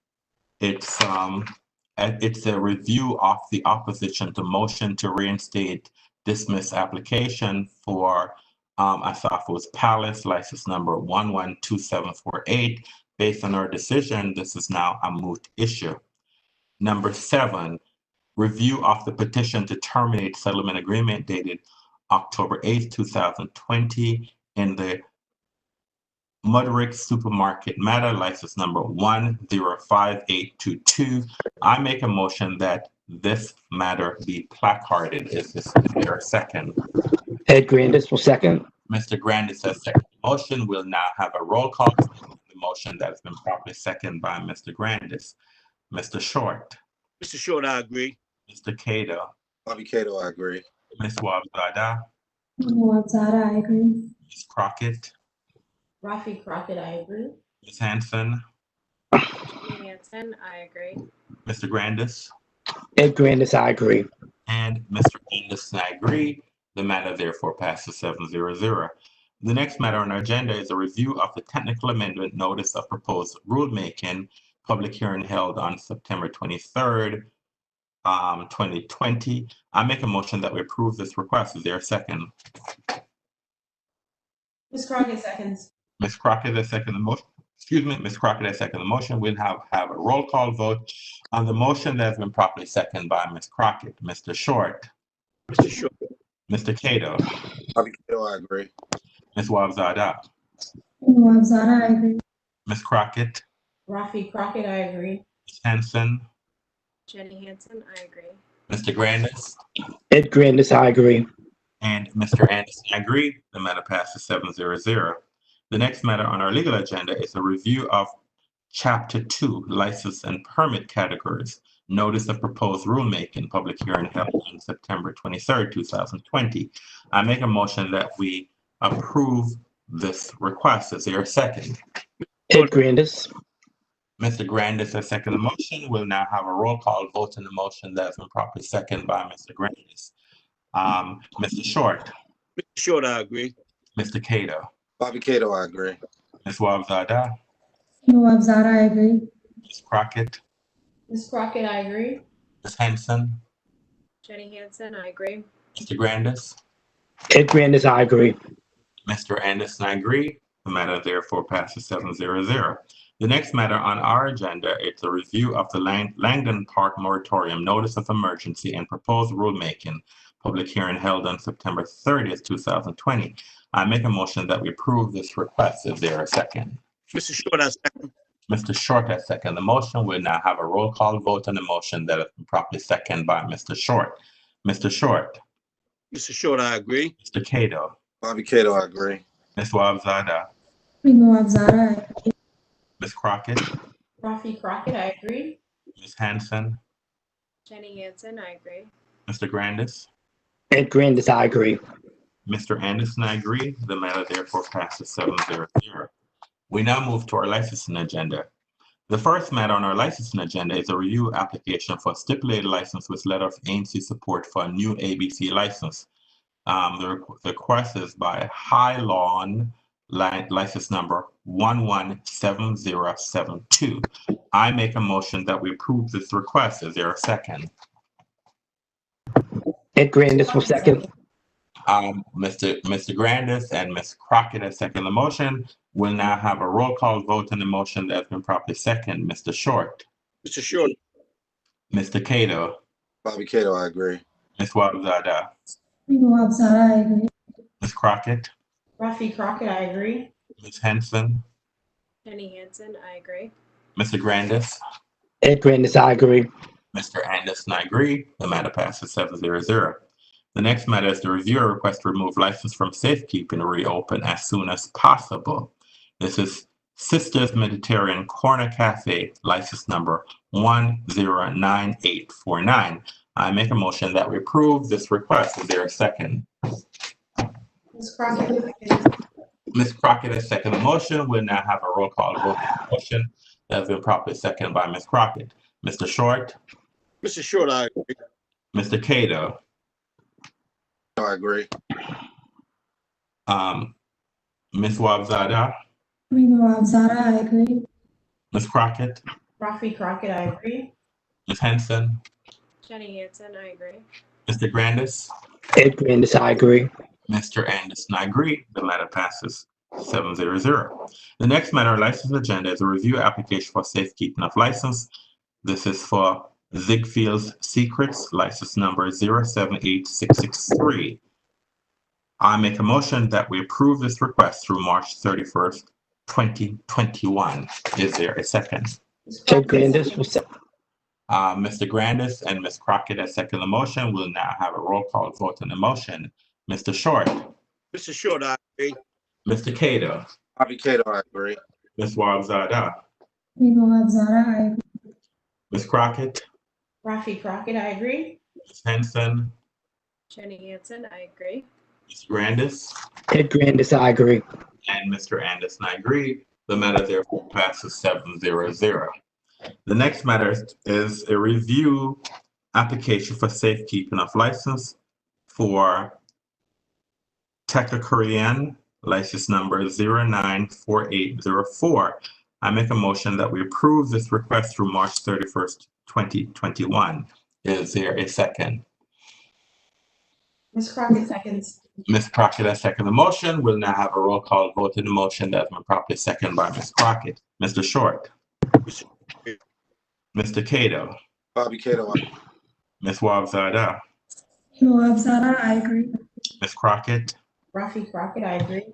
a review of the opposition to motion to reinstate dismiss application for Asafu's Palace, license number 112748. Based on our decision, this is now a moot issue. Number 7, review of the petition to terminate settlement agreement dated October 8th, 2020 in the Mudrick Supermarket matter, license number 105822. I make a motion that this matter be placarded. Is there a second? Ed Grandis will second. Mr. Grandis has seconded the motion. We'll now have a roll call for the motion that's been properly seconded by Mr. Grandis. Mr. Short. Mr. Short, I agree. Mr. Cato. Bobby Cato, I agree. Ms. Wabzada. Wabzada, I agree. Ms. Crockett. Rafi Crockett, I agree. Ms. Hanson. Jenny Hansen, I agree. Mr. Grandis. Ed Grandis, I agree. And Mr. Anderson, I agree. The matter therefore passes 7-0-0. The next matter on our agenda is a review of the technical amendment notice of proposed rulemaking, public hearing held on September 23rd, 2020. I make a motion that we approve this request. Is there a second? Ms. Crockett seconds. Ms. Crockett has seconded the motion. Excuse me, Ms. Crockett has seconded the motion. We'll have a roll call vote on the motion that has been properly seconded by Ms. Crockett. Mr. Short. Mr. Short. Mr. Cato. Bobby Cato, I agree. Ms. Wabzada. Wabzada, I agree. Ms. Crockett. Rafi Crockett, I agree. Ms. Henson. Jenny Hansen, I agree. Mr. Grandis. Ed Grandis, I agree. And Mr. Anderson, I agree. The matter passes 7-0. The next matter on our legal agenda is a review of Chapter 2, License and Permit Categories, Notice of Proposed Rulemaking, public hearing held on September 23rd, 2020. I make a motion that we approve this request. Is there a second? Ed Grandis. Mr. Grandis has seconded the motion. We'll now have a roll call vote on the motion that has been properly seconded by Mr. Grandis. Mr. Short, Mr. Short, I agree. Mr. Cato, Bobby Cato, I agree. Ms. Wabzada, Nawab Zada, I agree. Ms. Crockett, Ms. Crockett, I agree. Ms. Henson, Jenny Hansen, I agree. Mr. Grandis, Ed Grandis, I agree. Mr. Anderson, I agree. The matter therefore passes 7-0. The next matter on our agenda is a review of the Langdon Park moratorium notice of emergency and proposed rulemaking, public hearing held on September 30th, 2020. I make a motion that we approve this request. Is there a second? Mr. Short, I second. Mr. Short has seconded the motion. We'll now have a roll call vote on the motion that has been properly seconded by Mr. Short. Mr. Short, Mr. Short, I agree. Mr. Cato, Bobby Cato, I agree. Ms. Wabzada, Nawab Zada, I agree. Ms. Crockett, Rafi Crockett, I agree. Ms. Hanson, Jenny Hansen, I agree. Mr. Grandis, Ed Grandis, I agree. Mr. Anderson, I agree. The matter therefore passes 7-0. We now move to our licensing agenda. The first matter on our licensing agenda is a review application for stipulated license with letter of agency support for a new ABC license. The request is by High Lawn, license number 117072. I make a motion that we approve this request. Is there a second? Ed Grandis will second. Mr. Grandis and Ms. Crockett has seconded the motion. We'll now have a roll call vote on the motion that's been properly seconded. Mr. Short, Mr. Short, Mr. Cato, Bobby Cato, I agree. Ms. Wabzada, Nawab Zada, I agree. Ms. Crockett, Rafi Crockett, I agree. Ms. Henson, Jenny Hansen, I agree. Mr. Grandis, Ed Grandis, I agree. Mr. Anderson, I agree. The matter passes 7-0. The next matter is the review a request to remove license from safekeeping and reopen as soon as possible. This is Sisters Mediterranean Corner Cafe, license number 109849. I make a motion that we approve this request. Is there a second? Ms. Crockett, second. Ms. Crockett has seconded the motion. We'll now have a roll call vote on the motion that has been properly seconded by Ms. Crockett. Mr. Short, Mr. Short, I agree. Mr. Cato, I agree. Ms. Wabzada, Nawab Zada, I agree. Ms. Crockett, Rafi Crockett, I agree. Ms. Henson, Jenny Hansen, I agree. Mr. Grandis, Ed Grandis, I agree. Mr. Anderson, I agree. The matter passes 7-0. The next matter on license agenda is a review application for safekeeping of license. This is for Ziegfeld's Secrets, license number 078663. I make a motion that we approve this request through March 31st, 2021. Is there a second? Ed Grandis will second. Mr. Grandis and Ms. Crockett has seconded the motion. We'll now have a roll call vote on the motion. Mr. Short, Mr. Short, I agree. Mr. Cato, Bobby Cato, I agree. Ms. Wabzada, Nawab Zada, I agree. Ms. Crockett, Rafi Crockett, I agree. Ms. Henson, Jenny Hansen, I agree. Ms. Grandis, Ed Grandis, I agree. and Mr. Anderson, I agree. The matter therefore passes 7-0. The next matter is a review application for safekeeping of license for Tekka Korean, license number 094804. I make a motion that we approve this request through March 31st, 2021. Is there a second? Ms. Crockett, seconds. Ms. Crockett has seconded the motion. We'll now have a roll call vote in the motion that's been properly seconded by Ms. Crockett. Mr. Short, Mr. Cato, Bobby Cato, Ms. Wabzada, Nawab Zada, I agree. Ms. Crockett, Rafi Crockett, I agree.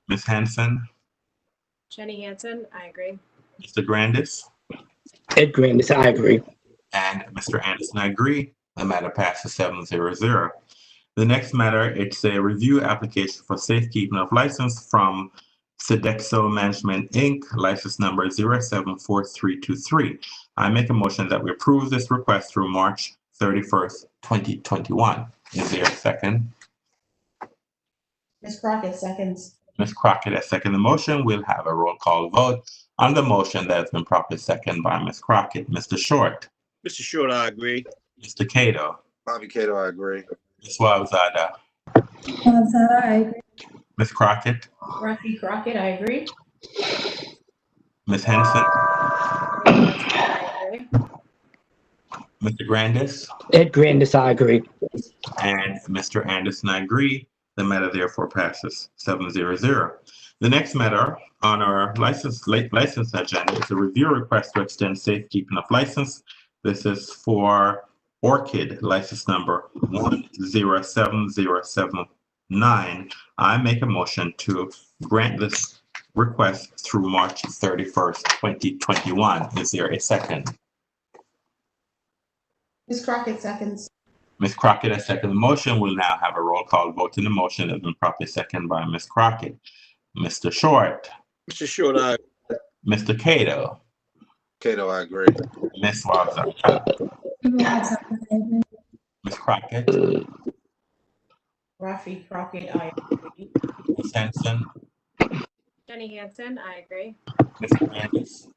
Ms. Henson, Jenny Hansen, I agree. Mr. Grandis, Ed Grandis, I agree. and Mr. Anderson, I agree. The matter passes 7-0. The next matter, it's a review application for safekeeping of license from Sodexo Management, Inc., license number 074323. I make a motion that we approve this request through March 31st, 2021. Is there a second? Ms. Crockett seconds. Ms. Crockett has seconded the motion. We'll have a roll call vote on the motion that has been properly seconded by Ms. Crockett. Mr. Short, Mr. Short, I agree. Mr. Cato, Bobby Cato, I agree. Ms. Wabzada, Wabzada, I agree. Ms. Crockett, Rafi Crockett, I agree. Ms. Henson, Jenny Hansen, I agree. Mr. Grandis, Ed Grandis, I agree. and Mr. Anderson, I agree. The matter therefore passes 7-0. The next matter on our license agenda is a review request to extend safekeeping of license. This is for Orchid, license number 107079. I make a motion to grant this request through March 31st, 2021. Is there a second? Ms. Crockett seconds. Ms. Crockett has seconded the motion. We'll now have a roll call vote in the motion that has been properly seconded by Ms. Crockett. Mr. Short, Mr. Short, I Mr. Cato, Cato, I agree. Ms. Wabzada, Wabzada, I agree. Ms. Crockett, Rafi Crockett, I agree. Ms. Henson, Jenny Hansen, I agree. Ms. Grandis,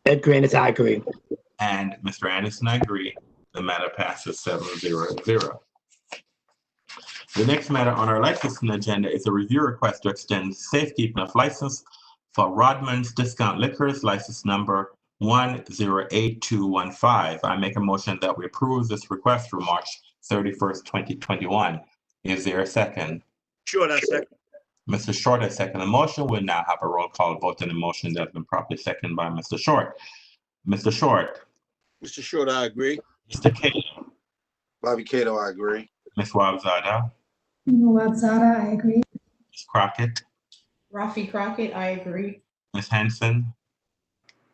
Ed Grandis, I agree. and Mr. Anderson, I agree. The matter passes 7-0. The next matter on our licensing agenda is a review request to extend safekeeping of license for Rodman's Discount Liquors, license number 108215. I make a motion that we approve this request through March 31st, 2021. Is there a second? Short, I second. Mr. Short has seconded the motion. We'll now have a roll call vote on the motion that's been properly seconded by Mr. Short. Mr. Short, Mr. Short, I agree. Mr. Cato, Bobby Cato, I agree. Ms. Wabzada, Wabzada, I agree. Ms. Crockett, Rafi Crockett, I agree. Ms. Henson,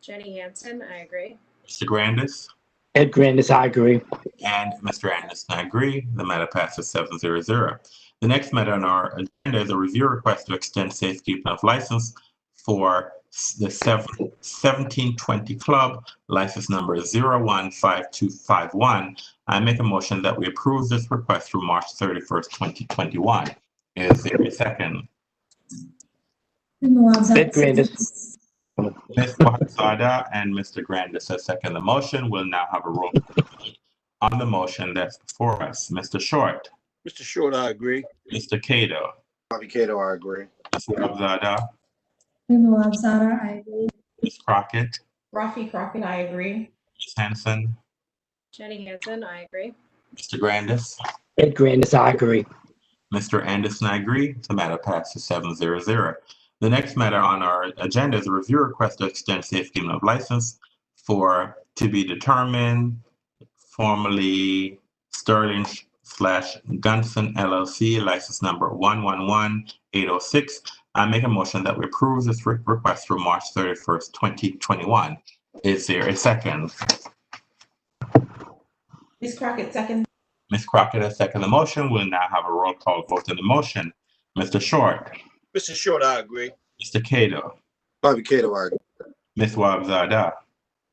Jenny Hansen, I agree. Mr. Grandis, Ed Grandis, I agree. and Mr. Anderson, I agree. The matter passes 7-0. The next matter on our agenda is a review request to extend safekeeping of license for the 1720 Club, license number 015251. I make a motion that we approve this request through March 31st, 2021. Is there a second? Ed Grandis. Ms. Wabzada and Mr. Grandis has seconded the motion. We'll now have a roll call on the motion that's before us. Mr. Short, Mr. Short, I agree. Mr. Cato, Bobby Cato, I agree. Ms. Wabzada, Wabzada, I agree. Ms. Crockett, Rafi Crockett, I agree. Ms. Henson, Jenny Hansen, I agree. Mr. Grandis, Ed Grandis, I agree. Mr. Anderson, I agree. The matter passes 7-0. The next matter on our agenda is a review request to extend safekeeping of license for To Be Determined, formerly Sterling/Gunson LLC, license number 111806. I make a motion that we approve this request through March 31st, 2021. Is there a second? Ms. Crockett seconds. Ms. Crockett has seconded the motion. We'll now have a roll call vote on the motion. Mr. Short, Mr. Short, I agree. Mr. Cato, Bobby Cato, I agree. Ms. Wabzada,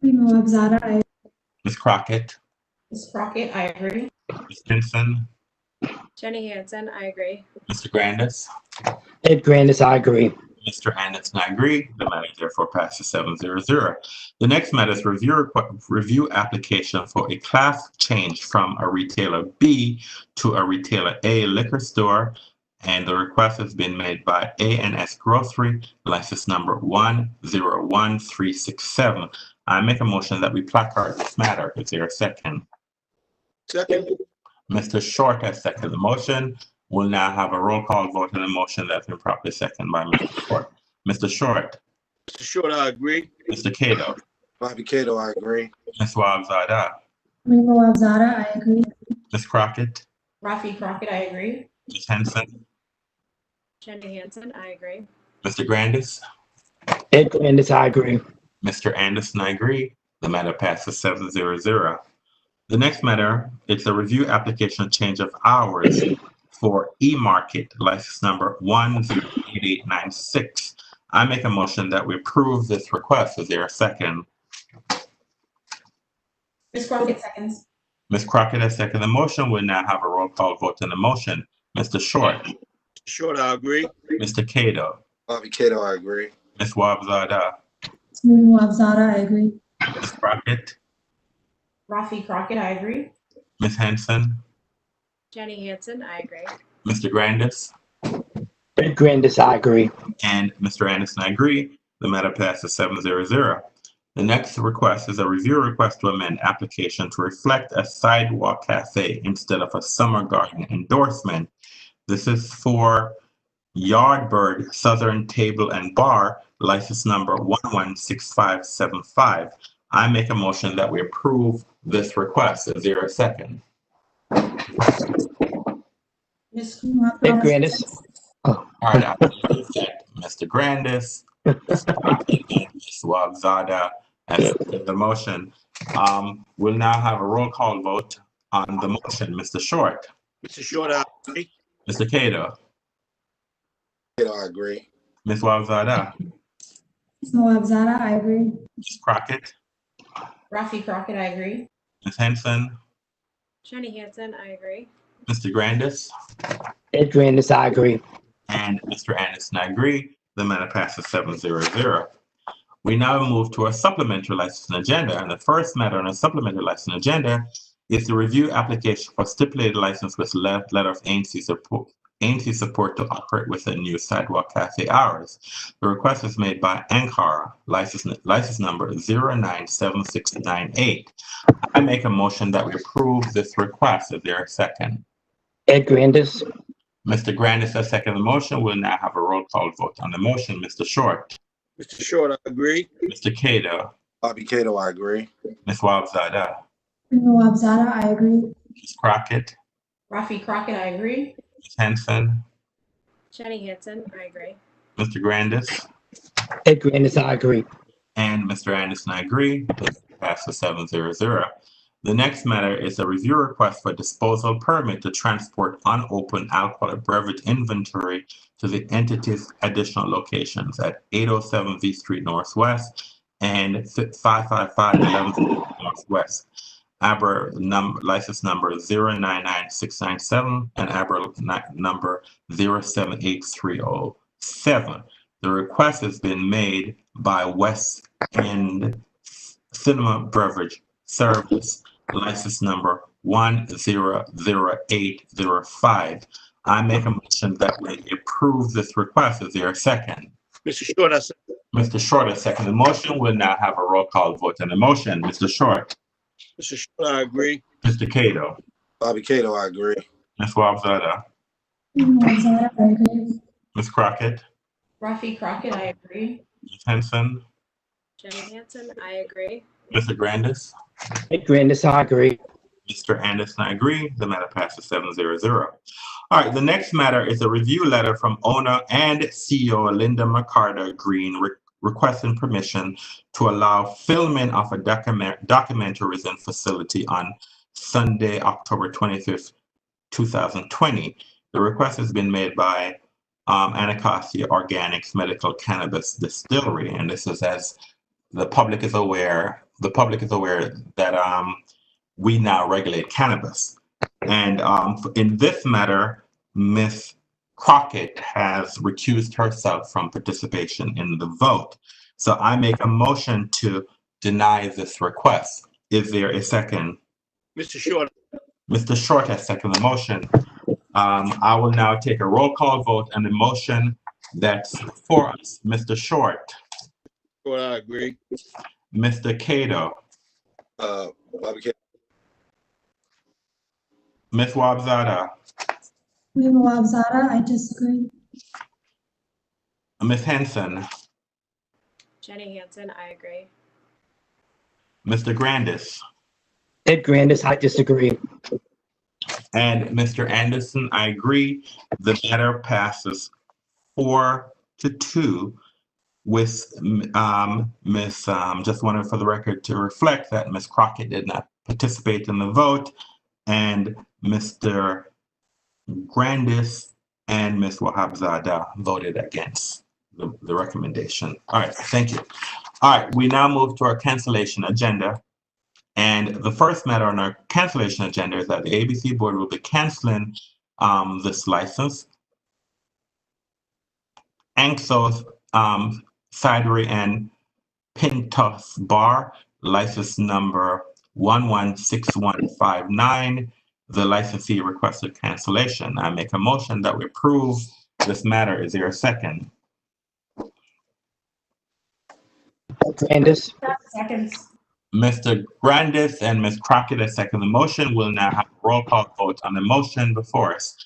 Wabzada, I agree. Ms. Crockett, Ms. Crockett, I agree. Ms. Henson, Jenny Hansen, I agree. Mr. Grandis, Ed Grandis, I agree. Mr. Anderson, I agree. The matter therefore passes 7-0. The next matter is review application for a class change from a retailer B to a retailer A liquor store. And the request has been made by A&S Grocery, license number 101367. I make a motion that we placard this matter. Is there a second? Second. Mr. Short has seconded the motion. We'll now have a roll call vote on the motion that's been properly seconded by Mr. Short. Mr. Short, Mr. Short, I agree. Mr. Cato, Bobby Cato, I agree. Ms. Wabzada, Wabzada, I agree. Ms. Crockett, Rafi Crockett, I agree. Ms. Henson, Jenny Hansen, I agree. Mr. Grandis, Ed Grandis, I agree. Mr. Anderson, I agree. The matter passes 7-0. The next matter, it's a review application change of hours for E-Market, license number 108896. I make a motion that we approve this request. Is there a second? Ms. Crockett seconds. Ms. Crockett has seconded the motion. We'll now have a roll call vote on the motion. Mr. Short, Short, I agree. Mr. Cato, Bobby Cato, I agree. Ms. Wabzada, Rima Wabzada, I agree. Ms. Crockett, Rafi Crockett, I agree. Ms. Henson, Jenny Hansen, I agree. Mr. Grandis, Ed Grandis, I agree. and Mr. Anderson, I agree. The matter passes 7-0. The next request is a review request to amend application to reflect a sidewalk cafe instead of a summer garden endorsement. This is for Yardbird Southern Table and Bar, license number 116575. I make a motion that we approve this request. Is there a second? Ms. Ed Grandis. All right, I believe that Mr. Grandis, Ms. Crockett, and Ms. Wabzada has seconded the motion. We'll now have a roll call vote on the motion. Mr. Short, Mr. Short, I agree. Mr. Cato, Cato, I agree. Ms. Wabzada, Ms. Wabzada, I agree. Ms. Crockett, Rafi Crockett, I agree. Ms. Henson, Jenny Hansen, I agree. Mr. Grandis, Ed Grandis, I agree. and Mr. Anderson, I agree. The matter passes 7-0. We now move to a supplementary licensing agenda, and the first matter on a supplementary licensing agenda is the review application for stipulated license with letter of ANC support to operate with a new sidewalk cafe hours. The request is made by Ankara, license number 097698. I make a motion that we approve this request. Is there a second? Ed Grandis. Mr. Grandis has seconded the motion. We'll now have a roll call vote on the motion. Mr. Short, Mr. Short, I agree. Mr. Cato, Bobby Cato, I agree. Ms. Wabzada, Rima Wabzada, I agree. Ms. Crockett, Rafi Crockett, I agree. Ms. Henson, Jenny Hansen, I agree. Mr. Grandis, Ed Grandis, I agree. and Mr. Anderson, I agree. This passes 7-0. The next matter is a review request for disposal permit to transport unopened alcoholic beverage inventory to the entity's additional locations at 807 V Street Northwest and 555 11th Street Northwest. ABRA license number 099697 and ABRA number 078307. The request has been made by West End Cinema Beverage Service, license number 100805. I make a motion that we approve this request. Is there a second? Mr. Short, I second. Mr. Short has seconded the motion. We'll now have a roll call vote on the motion. Mr. Short, Mr. Short, I agree. Mr. Cato, Bobby Cato, I agree. Ms. Wabzada, Rima Wabzada, I agree. Ms. Crockett, Rafi Crockett, I agree. Ms. Henson, Jenny Hansen, I agree. Mr. Grandis, Ed Grandis, I agree. Mr. Anderson, I agree. The matter passes 7-0. All right, the next matter is a review letter from owner and CEO Linda McCarter Green requesting permission to allow filming of a documentarism facility on Sunday, October 25th, 2020. The request has been made by Anacostia Organics Medical Cannabis Distillery, and this is as the public is aware that we now regulate cannabis. And in this matter, Ms. Crockett has recused herself from participation in the vote. So I make a motion to deny this request. Is there a second? Mr. Short, Mr. Short has seconded the motion. I will now take a roll call vote on the motion that's for us. Mr. Short, I agree. Mr. Cato, Bobby Cato, Ms. Wabzada, Rima Wabzada, I disagree. Ms. Henson, Jenny Hansen, I agree. Mr. Grandis, Ed Grandis, I disagree. and Mr. Anderson, I agree. The matter passes 4-2 with Miss, just wanted for the record to reflect that Ms. Crockett did not participate in the vote, and Mr. Grandis and Ms. Wahabzada voted against the recommendation. All right, thank you. All right, we now move to our cancellation agenda. And the first matter on our cancellation agenda is that the ABC Board will be canceling this license. Anxos Cidery and Pintos Bar, license number 116159. The licensee requested cancellation. I make a motion that we approve this matter. Is there a second? Ed Grandis. Seconds. Mr. Grandis and Ms. Crockett has seconded the motion. We'll now have a roll call vote on the motion before us.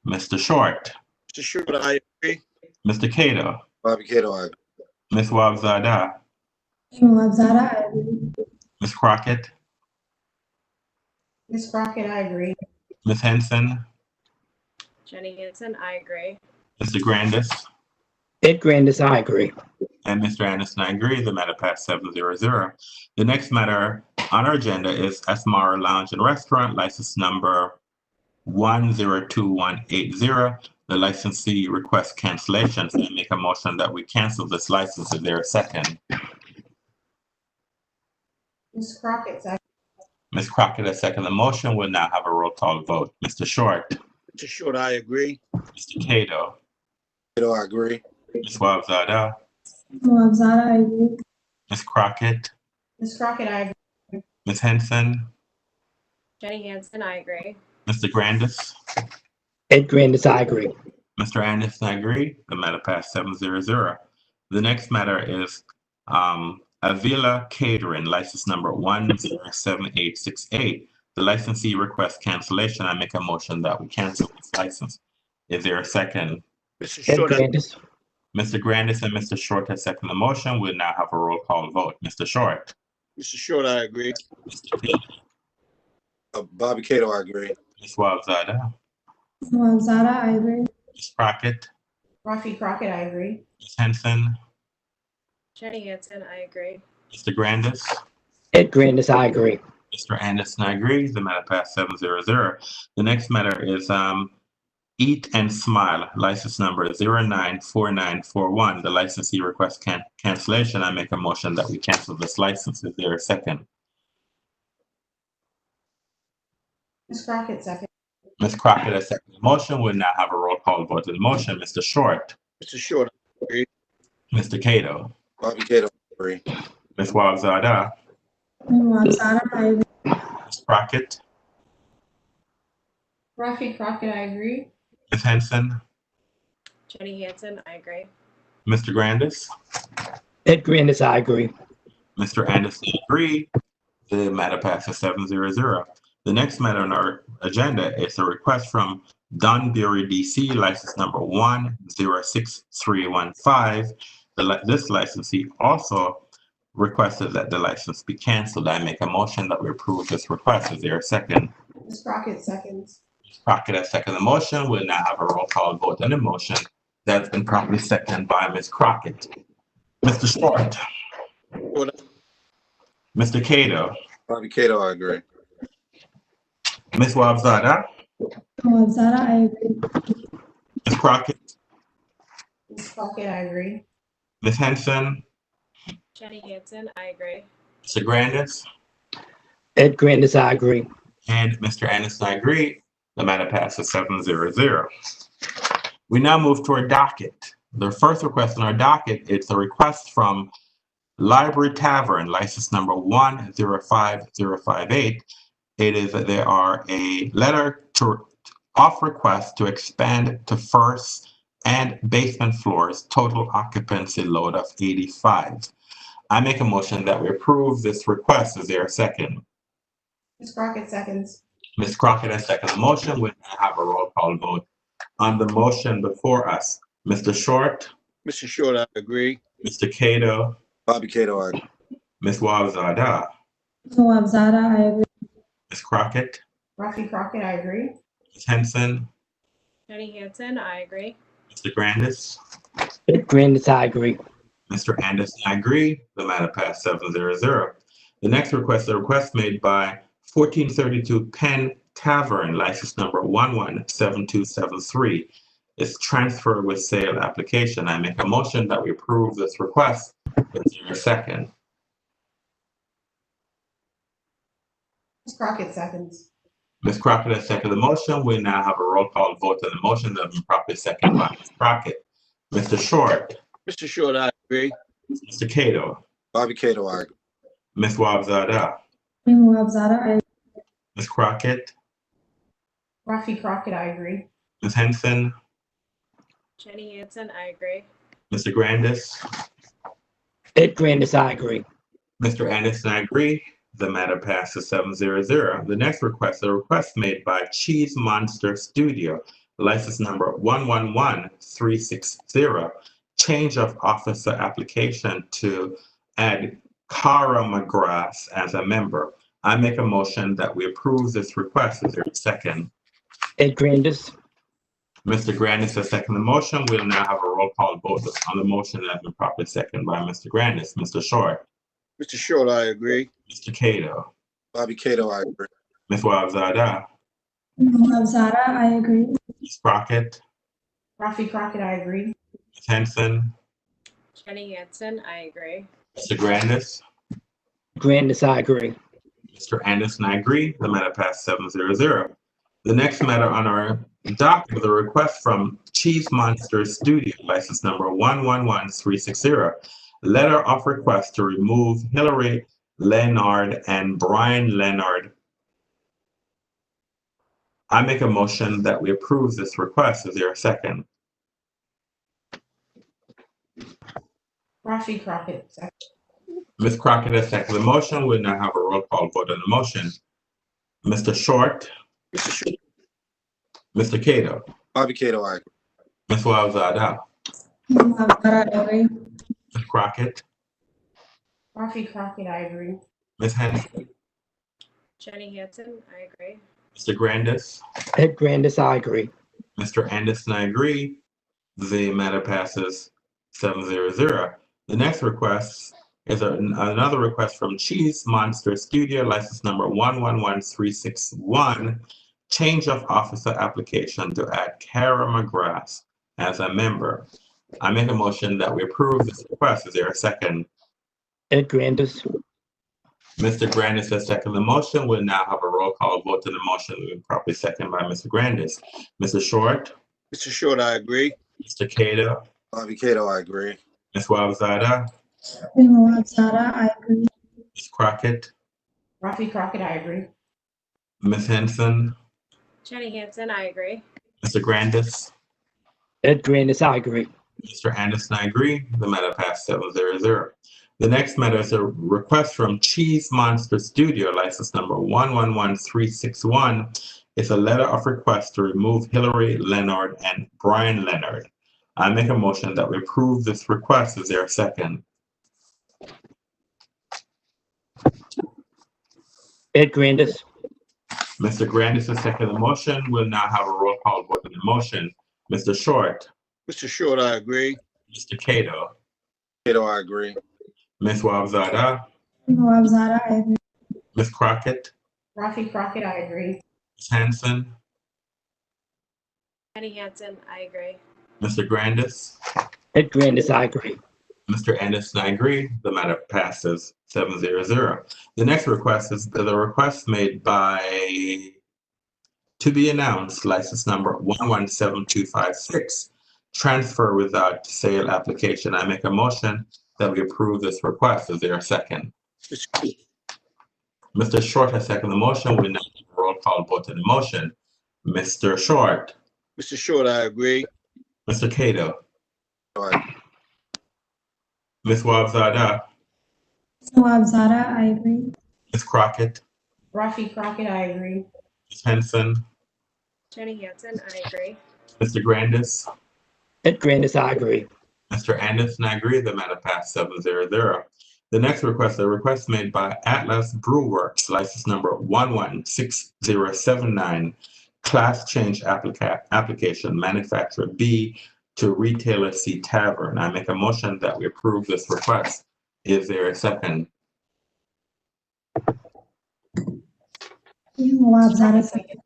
Mr. Short. Mr. Short, I agree. Mr. Cato. Bobby Cato, I agree. Ms. Wabzada. Rima Wabzada, I agree. Ms. Crockett. Ms. Crockett, I agree. Ms. Henson. Jenny Hansen, I agree. Mr. Grandis. Ed Grandis, I agree. And Mr. Anderson, I agree. The matter passed 7-0. The next matter on our agenda is Asmara Lounge and Restaurant, license number 102180. The licensee requests cancellation. So I make a motion that we cancel this license. Is there a second? Ms. Crockett, second. Ms. Crockett has seconded the motion. We'll now have a roll call vote. Mr. Short. Mr. Short, I agree. Mr. Cato. Cato, I agree. Ms. Wabzada. Rima Wabzada, I agree. Ms. Crockett. Ms. Crockett, I agree. Ms. Henson. Jenny Hansen, I agree. Mr. Grandis. Ed Grandis, I agree. Mr. Anderson, I agree. The matter passed 7-0. The next matter is Avila Catering, license number 107868. The licensee requests cancellation. I make a motion that we cancel this license. Is there a second? Mr. Ed Short, Grandis. Mr. Grandis and Mr. Short have seconded the motion. We'll now have a roll call vote. Mr. Short. Mr. Short, I agree. Mr. Cato. Bobby Cato, I agree. Ms. Wabzada. Rima Wabzada, I agree. Ms. Crockett. Rafi Crockett, I agree. Ms. Henson. Jenny Hansen, I agree. Mr. Grandis. Ed Grandis, I agree. Mr. Anderson, I agree. The matter passed 7-0. The next matter is Eat and Smile, license number 094941. The licensee requests cancellation. I make a motion that we cancel this license. Is there a second? Ms. Crockett, second. Ms. Crockett has seconded the motion. We'll now have a roll call vote on the motion. Mr. Short. Mr. Short, I agree. Mr. Cato. Bobby Cato, I agree. Ms. Wabzada. Rima Wabzada, I agree. Ms. Crockett. Rafi Crockett, I agree. Ms. Henson. Jenny Hansen, I agree. Mr. Grandis. Ed Grandis, I agree. Mr. Anderson, I agree. The matter passes 7-0. The next matter on our agenda is a request from Dunbury, DC, license number 106315. This licensee also requested that the license be canceled. I make a motion that we approve this request. Is there a second? Ms. Crockett, seconds. Ms. Crockett has seconded the motion. We'll now have a roll call vote on the motion that's been properly seconded by Ms. Crockett. Mr. Short. Mr. Cato. Bobby Cato, I agree. Ms. Wabzada. Rima Wabzada, I agree. Ms. Crockett. Ms. Crockett, I agree. Ms. Henson. Jenny Hansen, I agree. Mr. Grandis. Ed Grandis, I agree. And Mr. Anderson, I agree. The matter passes 7-0. We now move to our docket. The first request on our docket is a request from Library Tavern, license number 105058. It is that there are a letter of request to expand to first and basement floors, total occupancy load of 85. I make a motion that we approve this request. Is there a second? Ms. Crockett, seconds. Ms. Crockett has seconded the motion. We'll have a roll call vote on the motion before us. Mr. Short. Mr. Short, I agree. Mr. Cato. Bobby Cato, I agree. Ms. Wabzada. Rima Wabzada, I agree. Ms. Crockett. Rafi Crockett, I agree. Ms. Henson. Jenny Hansen, I agree. Mr. Grandis. Ed Grandis, I agree. Mr. Anderson, I agree. The matter passed 7-0. The next request, a request made by 1432 Penn Tavern, license number 117273, is transfer with sale application. I make a motion that we approve this request. Is there a second? Ms. Crockett seconds. Ms. Crockett has seconded the motion. We now have a roll call vote on the motion that has been properly seconded by Ms. Crockett. Mr. Short, Mr. Short, I agree. Mr. Cato, Bobby Cato, I agree. Ms. Wabzada, Rima Wabzada, I agree. Ms. Crockett, Rafi Crockett, I agree. Ms. Henson, Jenny Hansen, I agree. Mr. Grandis, Ed Grandis, I agree. Mr. Anderson, I agree. The matter passes 700. The next request, a request made by Cheese Monster Studio, license number 111360, change of officer application to add Cara McGrath as a member. I make a motion that we approve this request. Is there a second? Ed Grandis, Mr. Grandis has seconded the motion. We'll now have a roll call vote on the motion that has been properly seconded by Mr. Grandis. Mr. Short, Mr. Short, I agree. Mr. Cato, Bobby Cato, I agree. Ms. Wabzada, Rima Wabzada, I agree. Ms. Crockett, Rafi Crockett, I agree. Ms. Henson, Jenny Hansen, I agree. Mr. Grandis, Grandis, I agree. Mr. Anderson, I agree. The matter passed 700. The next matter on our docket is a request from Cheese Monster Studio, license number 111360. Letter of request to remove Hillary Leonard and Brian Leonard. I make a motion that we approve this request. Is there a second? Rafi Crockett, second. Ms. Crockett has seconded the motion. We'll now have a roll call vote on the motion. Mr. Short, Mr. Short, Mr. Cato, Bobby Cato, I agree. Ms. Wabzada, Rima Wabzada, I agree. Ms. Crockett, Rafi Crockett, I agree. Ms. Henson, Jenny Hansen, I agree. Mr. Grandis, Ed Grandis, I agree. Mr. Anderson, I agree. The matter passes 700. The next request is another request from Cheese Monster Studio, license number 111361, change of officer application to add Cara McGrath as a member. I make a motion that we approve this request. Is there a second? Ed Grandis, Mr. Grandis has seconded the motion. We'll now have a roll call vote to the motion. Properly seconded by Mr. Grandis. Mr. Short, Mr. Short, I agree. Mr. Cato, Bobby Cato, I agree. Ms. Wabzada, Rima Wabzada, I agree. Ms. Crockett, Rafi Crockett, I agree. Ms. Henson, Jenny Hansen, I agree. Mr. Grandis, Ed Grandis, I agree. Mr. Anderson, I agree. The matter passed 700. The next matter is a request from Cheese Monster Studio, license number 111361. It's a letter of request to remove Hillary Leonard and Brian Leonard. I make a motion that we approve this request. Is there a second? Ed Grandis, Mr. Grandis has seconded the motion. We'll now have a roll call vote on the motion. Mr. Short, Mr. Short, I agree. Mr. Cato, Cato, I agree. Ms. Wabzada, Rima Wabzada, I agree. Ms. Crockett, Rafi Crockett, I agree. Ms. Hanson, Jenny Hansen, I agree. Mr. Grandis, Ed Grandis, I agree. Mr. Anderson, I agree. The matter passes 700. The next request is the request made by to be announced, license number 117256, transfer without sale application. I make a motion that we approve this request. Is there a second? Mr. Short has seconded the motion. We now have a roll call vote on the motion. Mr. Short, Mr. Short, I agree. Mr. Cato, All right. Ms. Wabzada, Rima Wabzada, I agree. Ms. Crockett, Rafi Crockett, I agree. Ms. Henson, Jenny Hansen, I agree. Mr. Grandis, Ed Grandis, I agree. Mr. Anderson, I agree. The matter passed 700. The next request, a request made by Atlas Brew Works, license number 116079, class change application, manufacturer B to retailer C Tavern. I make a motion that we approve this request. Is there a second? Nawab Zada, second.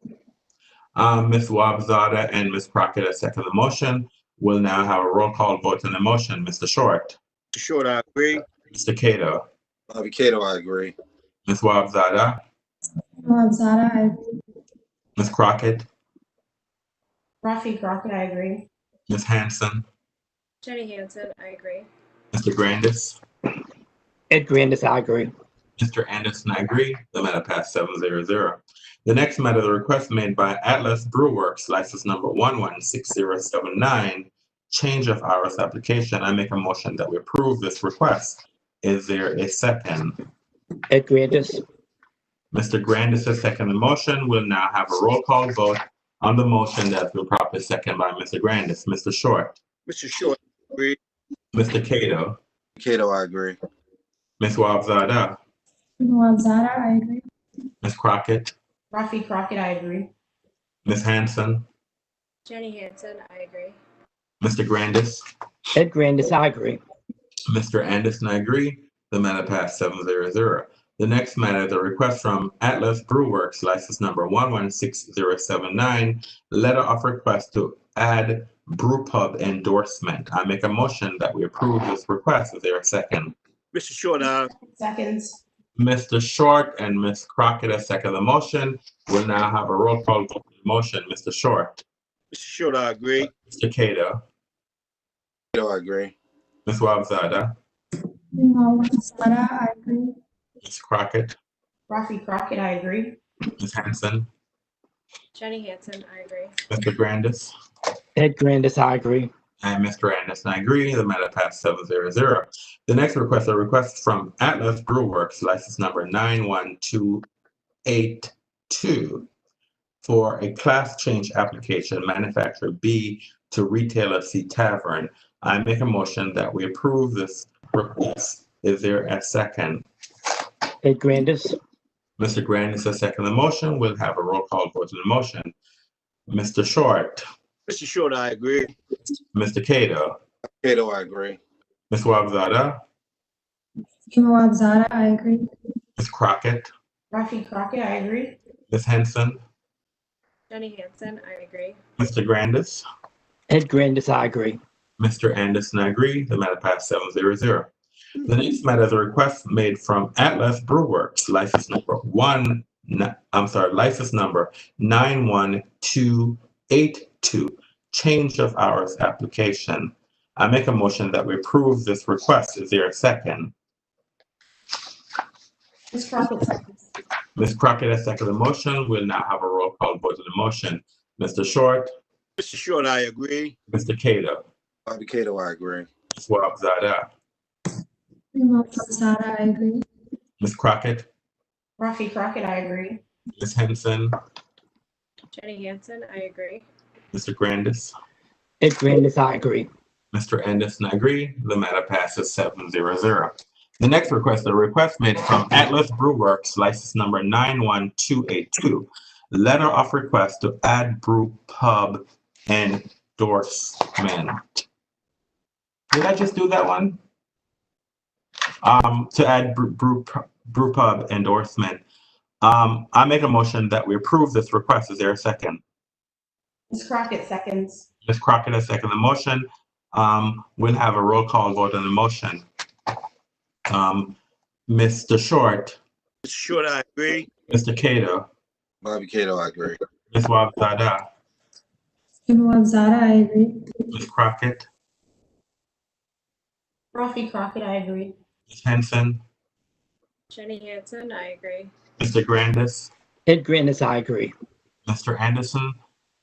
Ms. Wabzada and Ms. Crockett have seconded the motion. We'll now have a roll call vote on the motion. Mr. Short, Mr. Short, I agree. Mr. Cato, Bobby Cato, I agree. Ms. Wabzada, Nawab Zada, I agree. Ms. Crockett, Rafi Crockett, I agree. Ms. Hanson, Jenny Hansen, I agree. Mr. Grandis, Ed Grandis, I agree. Mr. Anderson, I agree. The matter passed 7-0. The next matter, the request made by Atlas Brew Works, license number 116079, change of hours application. I make a motion that we approve this request. Is there a second? Ed Grandis, Mr. Grandis has seconded the motion. We'll now have a roll call vote on the motion that's been properly seconded by Mr. Grandis. Mr. Short, Mr. Short, I agree. Mr. Cato, Cato, I agree. Ms. Wabzada, Nawab Zada, I agree. Ms. Crockett, Rafi Crockett, I agree. Ms. Hanson, Jenny Hansen, I agree. Mr. Grandis, Ed Grandis, I agree. Mr. Anderson, I agree. The matter passed 7-0. The next matter, the request from Atlas Brew Works, license number 116079, letter of request to add brew pub endorsement. I make a motion that we approve this request. Is there a second? Mr. Short, Seconds. Mr. Short and Ms. Crockett have seconded the motion. We'll now have a roll call vote on the motion. Mr. Short, Mr. Short, I agree. Mr. Cato, Cato, I agree. Ms. Wabzada, Nawab Zada, I agree. Ms. Crockett, Rafi Crockett, I agree. Ms. Hanson, Jenny Hansen, I agree. Mr. Grandis, Ed Grandis, I agree. and Mr. Anderson, I agree. The matter passed 7-0. The next request, a request from Atlas Brew Works, license number 91282, for a class change application, manufacturer B to retailer C Tavern. I make a motion that we approve this request. Is there a second? Ed Grandis, Mr. Grandis has seconded the motion. We'll have a roll call vote on the motion. Mr. Short, Mr. Short, I agree. Mr. Cato, Cato, I agree. Ms. Wabzada, Nawab Zada, I agree. Ms. Crockett, Rafi Crockett, I agree. Ms. Henson, Jenny Hansen, I agree. Mr. Grandis, Ed Grandis, I agree. Mr. Anderson, I agree. The matter passed 7-0. The next matter is a request made from Atlas Brew Works, license number 91282, change of hours application. I make a motion that we approve this request. Is there a second? Ms. Crockett, seconds. Ms. Crockett has seconded the motion. We'll now have a roll call vote on the motion. Mr. Short, Mr. Short, I agree. Mr. Cato, Bobby Cato, I agree. Ms. Wabzada, Nawab Zada, I agree. Ms. Crockett, Rafi Crockett, I agree. Ms. Henson, Jenny Hansen, I agree. Mr. Grandis, Ed Grandis, I agree. Mr. Anderson, I agree. The matter passes 7-0. The next request, a request made from Atlas Brew Works, license number 91282, letter of request to add brew pub endorsement. Did I just do that one? To add brew pub endorsement. I make a motion that we approve this request. Is there a second? Ms. Crockett, seconds. Ms. Crockett has seconded the motion. We'll have a roll call vote on the motion. Mr. Short, Mr. Short, I agree. Mr. Cato, Bobby Cato, I agree. Ms. Wabzada, Nawab Zada, I agree. Ms. Crockett, Rafi Crockett, I agree. Ms. Henson, Jenny Hansen, I agree. Mr. Grandis, Ed Grandis, I agree. Mr. Anderson,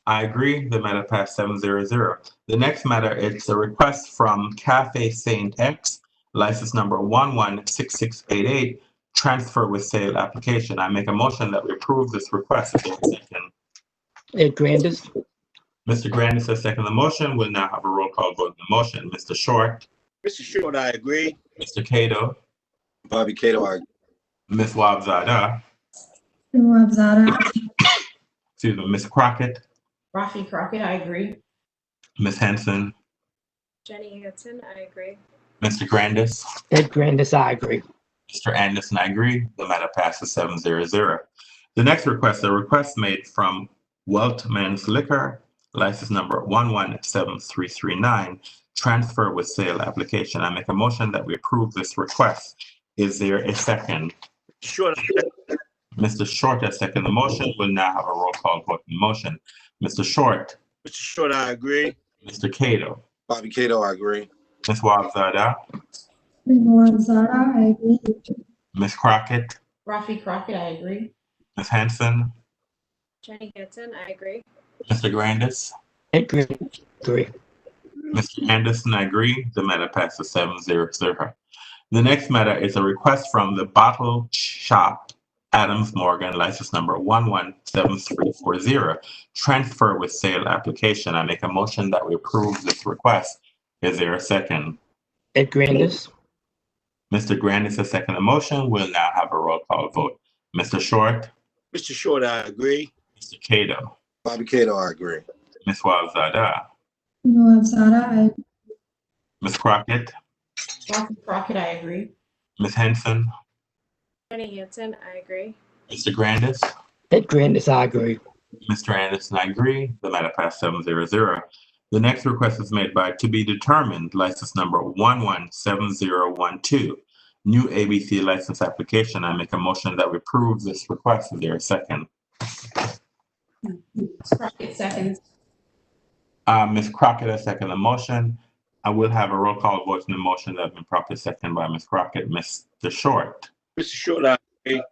I agree. The matter passed 7-0. The next matter is a request from Cafe Saint X, license number 116688, transfer with sale application. I make a motion that we approve this request. Is there a second? Ed Grandis, Mr. Grandis has seconded the motion. We'll now have a roll call vote on the motion. Mr. Short, Mr. Short, I agree. Mr. Cato, Bobby Cato, I agree. Ms. Wabzada, Nawab Zada, excuse me, Ms. Crockett, Rafi Crockett, I agree. Ms. Henson, Jenny Hansen, I agree. Mr. Grandis, Ed Grandis, I agree. Mr. Anderson, I agree. The matter passes 7-0. The next request is a request made from Weltman's Liquor, license number 117339, transfer with sale application. I make a motion that we approve this request. Is there a second? Short, Mr. Short has seconded the motion. We'll now have a roll call vote on the motion. Mr. Short, Mr. Short, I agree. Mr. Cato, Bobby Cato, I agree. Ms. Wabzada, Rima Wabzada, I agree. Ms. Crockett, Rafi Crockett, I agree. Ms. Henson, Jenny Hansen, I agree. Mr. Grandis, Ed Grandis, agree. Mr. Anderson, I agree. The matter passes 7-0. The next matter is a request from the Bottle Shop Adams Morgan, license number 117340, transfer with sale application. I make a motion that we approve this request. Is there a second? Ed Grandis, Mr. Grandis has seconded the motion. We'll now have a roll call vote. Mr. Short, Mr. Short, I agree. Mr. Cato, Bobby Cato, I agree. Ms. Wabzada, Rima Wabzada, I agree. Ms. Crockett, Rafi Crockett, I agree. Ms. Henson, Jenny Hansen, I agree. Mr. Grandis, Ed Grandis, I agree. Mr. Anderson, I agree. The matter passed 7-0. The next request is made by To Be Determined, license number 117012, new ABC license application. I make a motion that we approve this request. Is there a second? Crockett seconds. Ms. Crockett has seconded the motion. I will have a roll call vote on the motion that has been properly seconded by Ms. Crockett. Mr. Short, Mr. Short, I agree.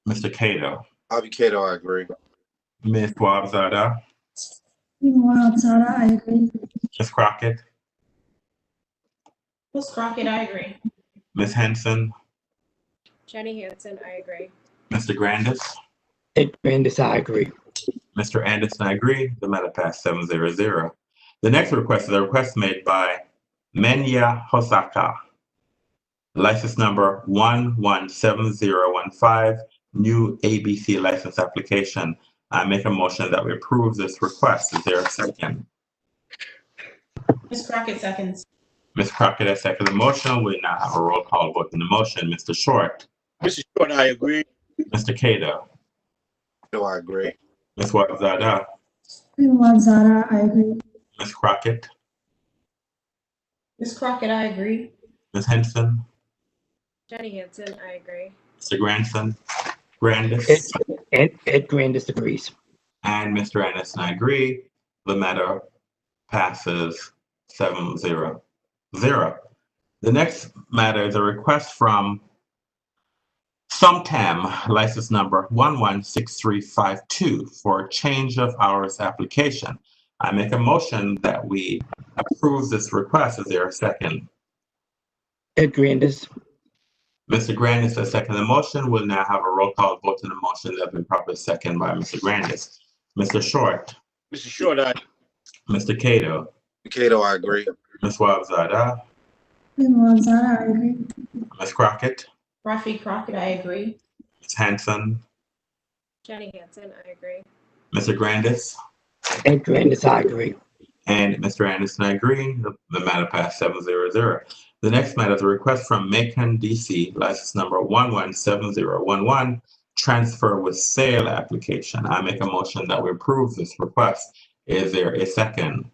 Mr. Cato, Bobby Cato, I agree. Ms. Wabzada, Rima Wabzada, I agree. Ms. Crockett, Ms. Crockett, I agree. Ms. Henson, Jenny Hansen, I agree. Mr. Grandis, Ed Grandis, I agree. Mr. Anderson, I agree. The matter passed 7-0. The next request is a request made by Menya Hosaka, license number 117015, new ABC license application. I make a motion that we approve this request. Is there a second? Ms. Crockett seconds. Ms. Crockett has seconded the motion. We now have a roll call vote on the motion. Mr. Short, Mr. Short, I agree. Mr. Cato, Cato, I agree. Ms. Wabzada, Rima Wabzada, I agree. Ms. Crockett, Ms. Crockett, I agree. Ms. Henson, Jenny Hansen, I agree. Mr. Grandis, Ed Grandis agrees. and Mr. Anderson, I agree. The matter passes 7-0. The next matter is a request from Sumtam, license number 116352, for a change of hours application. I make a motion that we approve this request. Is there a second? Ed Grandis, Mr. Grandis has seconded the motion. We'll now have a roll call vote on the motion that has been properly seconded by Mr. Grandis. Mr. Short, Mr. Short, I Mr. Cato, Cato, I agree. Ms. Wabzada, Rima Wabzada, I agree. Ms. Crockett, Rafi Crockett, I agree. Ms. Hanson, Jenny Hansen, I agree. Mr. Grandis, Ed Grandis, I agree. and Mr. Anderson, I agree. The matter passed 7-0. The next matter is a request from Macon, DC, license number 117011, transfer with sale application. I make a motion that we approve this request. Is there a second?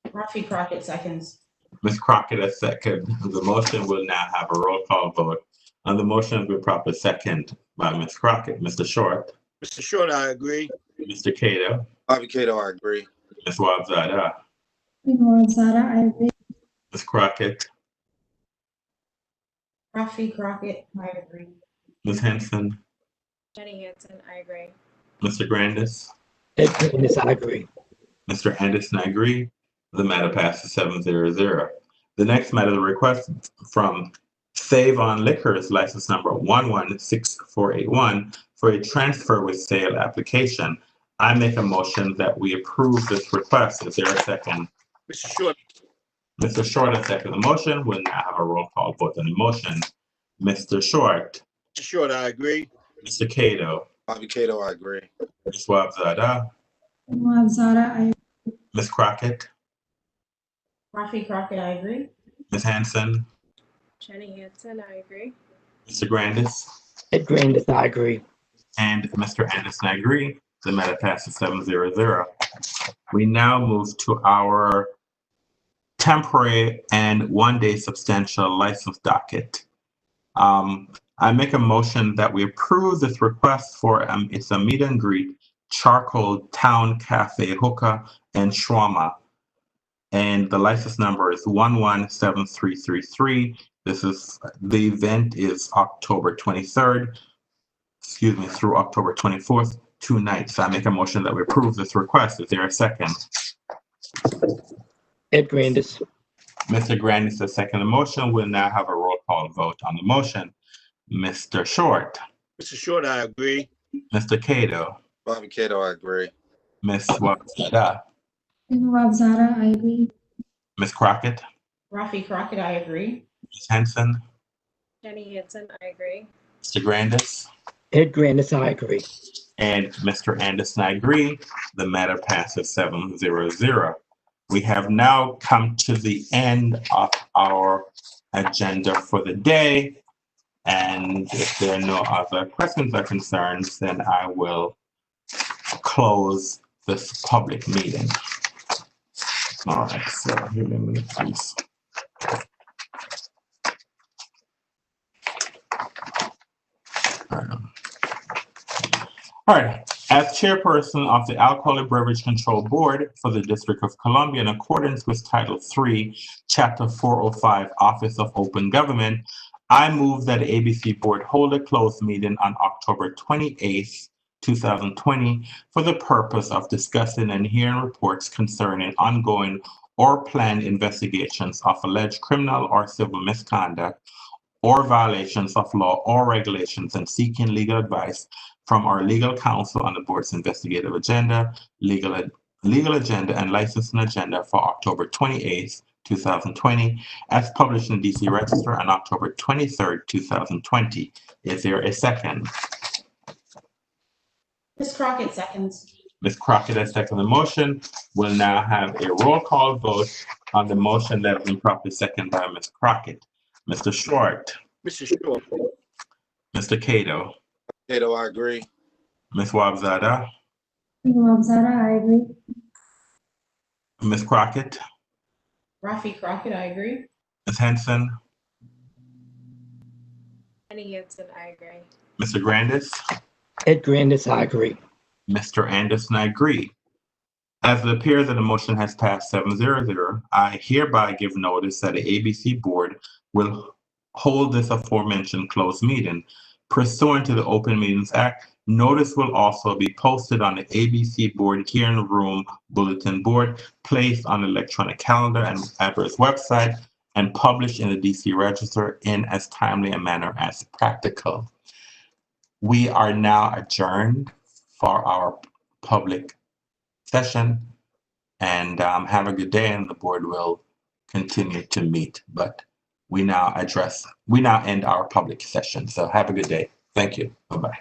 Rafi Crockett seconds. Ms. Crockett has seconded the motion. Will now have a roll call vote. On the motion, we properly second by Ms. Crockett. Mr. Short, Mr. Short, I agree. Mr. Cato, Bobby Cato, I agree. Ms. Wabzada, Rima Wabzada, I agree. Ms. Crockett, Rafi Crockett, I agree. Ms. Henson, Jenny Hansen, I agree. Mr. Grandis, Ed Grandis, I agree. Mr. Anderson, I agree. The matter passes 7-0. The next matter is a request from Save on Liquors, license number 116481, for a transfer with sale application. I make a motion that we approve this request. Is there a second? Mr. Short, Mr. Short has seconded the motion. We'll now have a roll call vote on the motion. Mr. Short, Mr. Short, I agree. Mr. Cato, Bobby Cato, I agree. Ms. Wabzada, Rima Wabzada, I agree. Ms. Crockett, Rafi Crockett, I agree. Ms. Hanson, Jenny Hansen, I agree. Mr. Grandis, Ed Grandis, I agree. And Mr. Anderson, I agree. The matter passes 7-0. We now move to our temporary and one-day substantial license docket. I make a motion that we approve this request for it's a meet and greet charcoal town cafe hookah and shawarma. And the license number is 117333. The event is October 23rd, through October 24th, 2 nights. I make a motion that we approve this request. Is there a second? Ed Grandis, Mr. Grandis has seconded the motion. We'll now have a roll call vote on the motion. Mr. Short, Mr. Short, I agree. Mr. Cato, Bobby Cato, I agree. Ms. Wabzada, Nawab Zada, I agree. Ms. Crockett, Rafi Crockett, I agree. Ms. Henson, Jenny Hansen, I agree. Mr. Grandis, Ed Grandis, I agree. and Mr. Anderson, I agree. The matter passes 7-0. We have now come to the end of our agenda for the day. And if there are no other questions or concerns, then I will close this public meeting. All right, so give me a minute, please. All right, as chairperson of the Alcoholic Beverage Control Board for the District of Columbia, in accordance with Title III, Chapter 405, Office of Open Government, I move that the ABC Board hold a closed meeting on October 28th, 2020, for the purpose of discussing and hearing reports concerning ongoing or planned investigations of alleged criminal or civil misconduct or violations of law or regulations, and seeking legal advice from our legal counsel on the board's investigative agenda, legal agenda, and licensing agenda for October 28th, 2020, as published in the DC Register on October 23rd, 2020. Is there a second? Ms. Crockett seconds. Ms. Crockett has seconded the motion. We'll now have a roll call vote on the motion that has been properly seconded by Ms. Crockett. Mr. Short, Mr. Short, Mr. Cato, Cato, I agree. Ms. Wabzada, Nawab Zada, I agree. Ms. Crockett, Rafi Crockett, I agree. Ms. Henson, Jenny Hansen, I agree. Mr. Grandis, Ed Grandis, I agree. Mr. Anderson, I agree. As it appears that the motion has passed 7-0, I hereby give notice that the ABC Board will hold this aforementioned closed meeting. Pursuant to the Open Meetings Act, notice will also be posted on the ABC Board hearing room bulletin board, placed on the electronic calendar and address website, and published in the DC Register in as timely a manner as practical. We are now adjourned for our public session, and have a good day, and the board will continue to meet. But we now end our public session. So have a good day. Thank you. Bye-bye.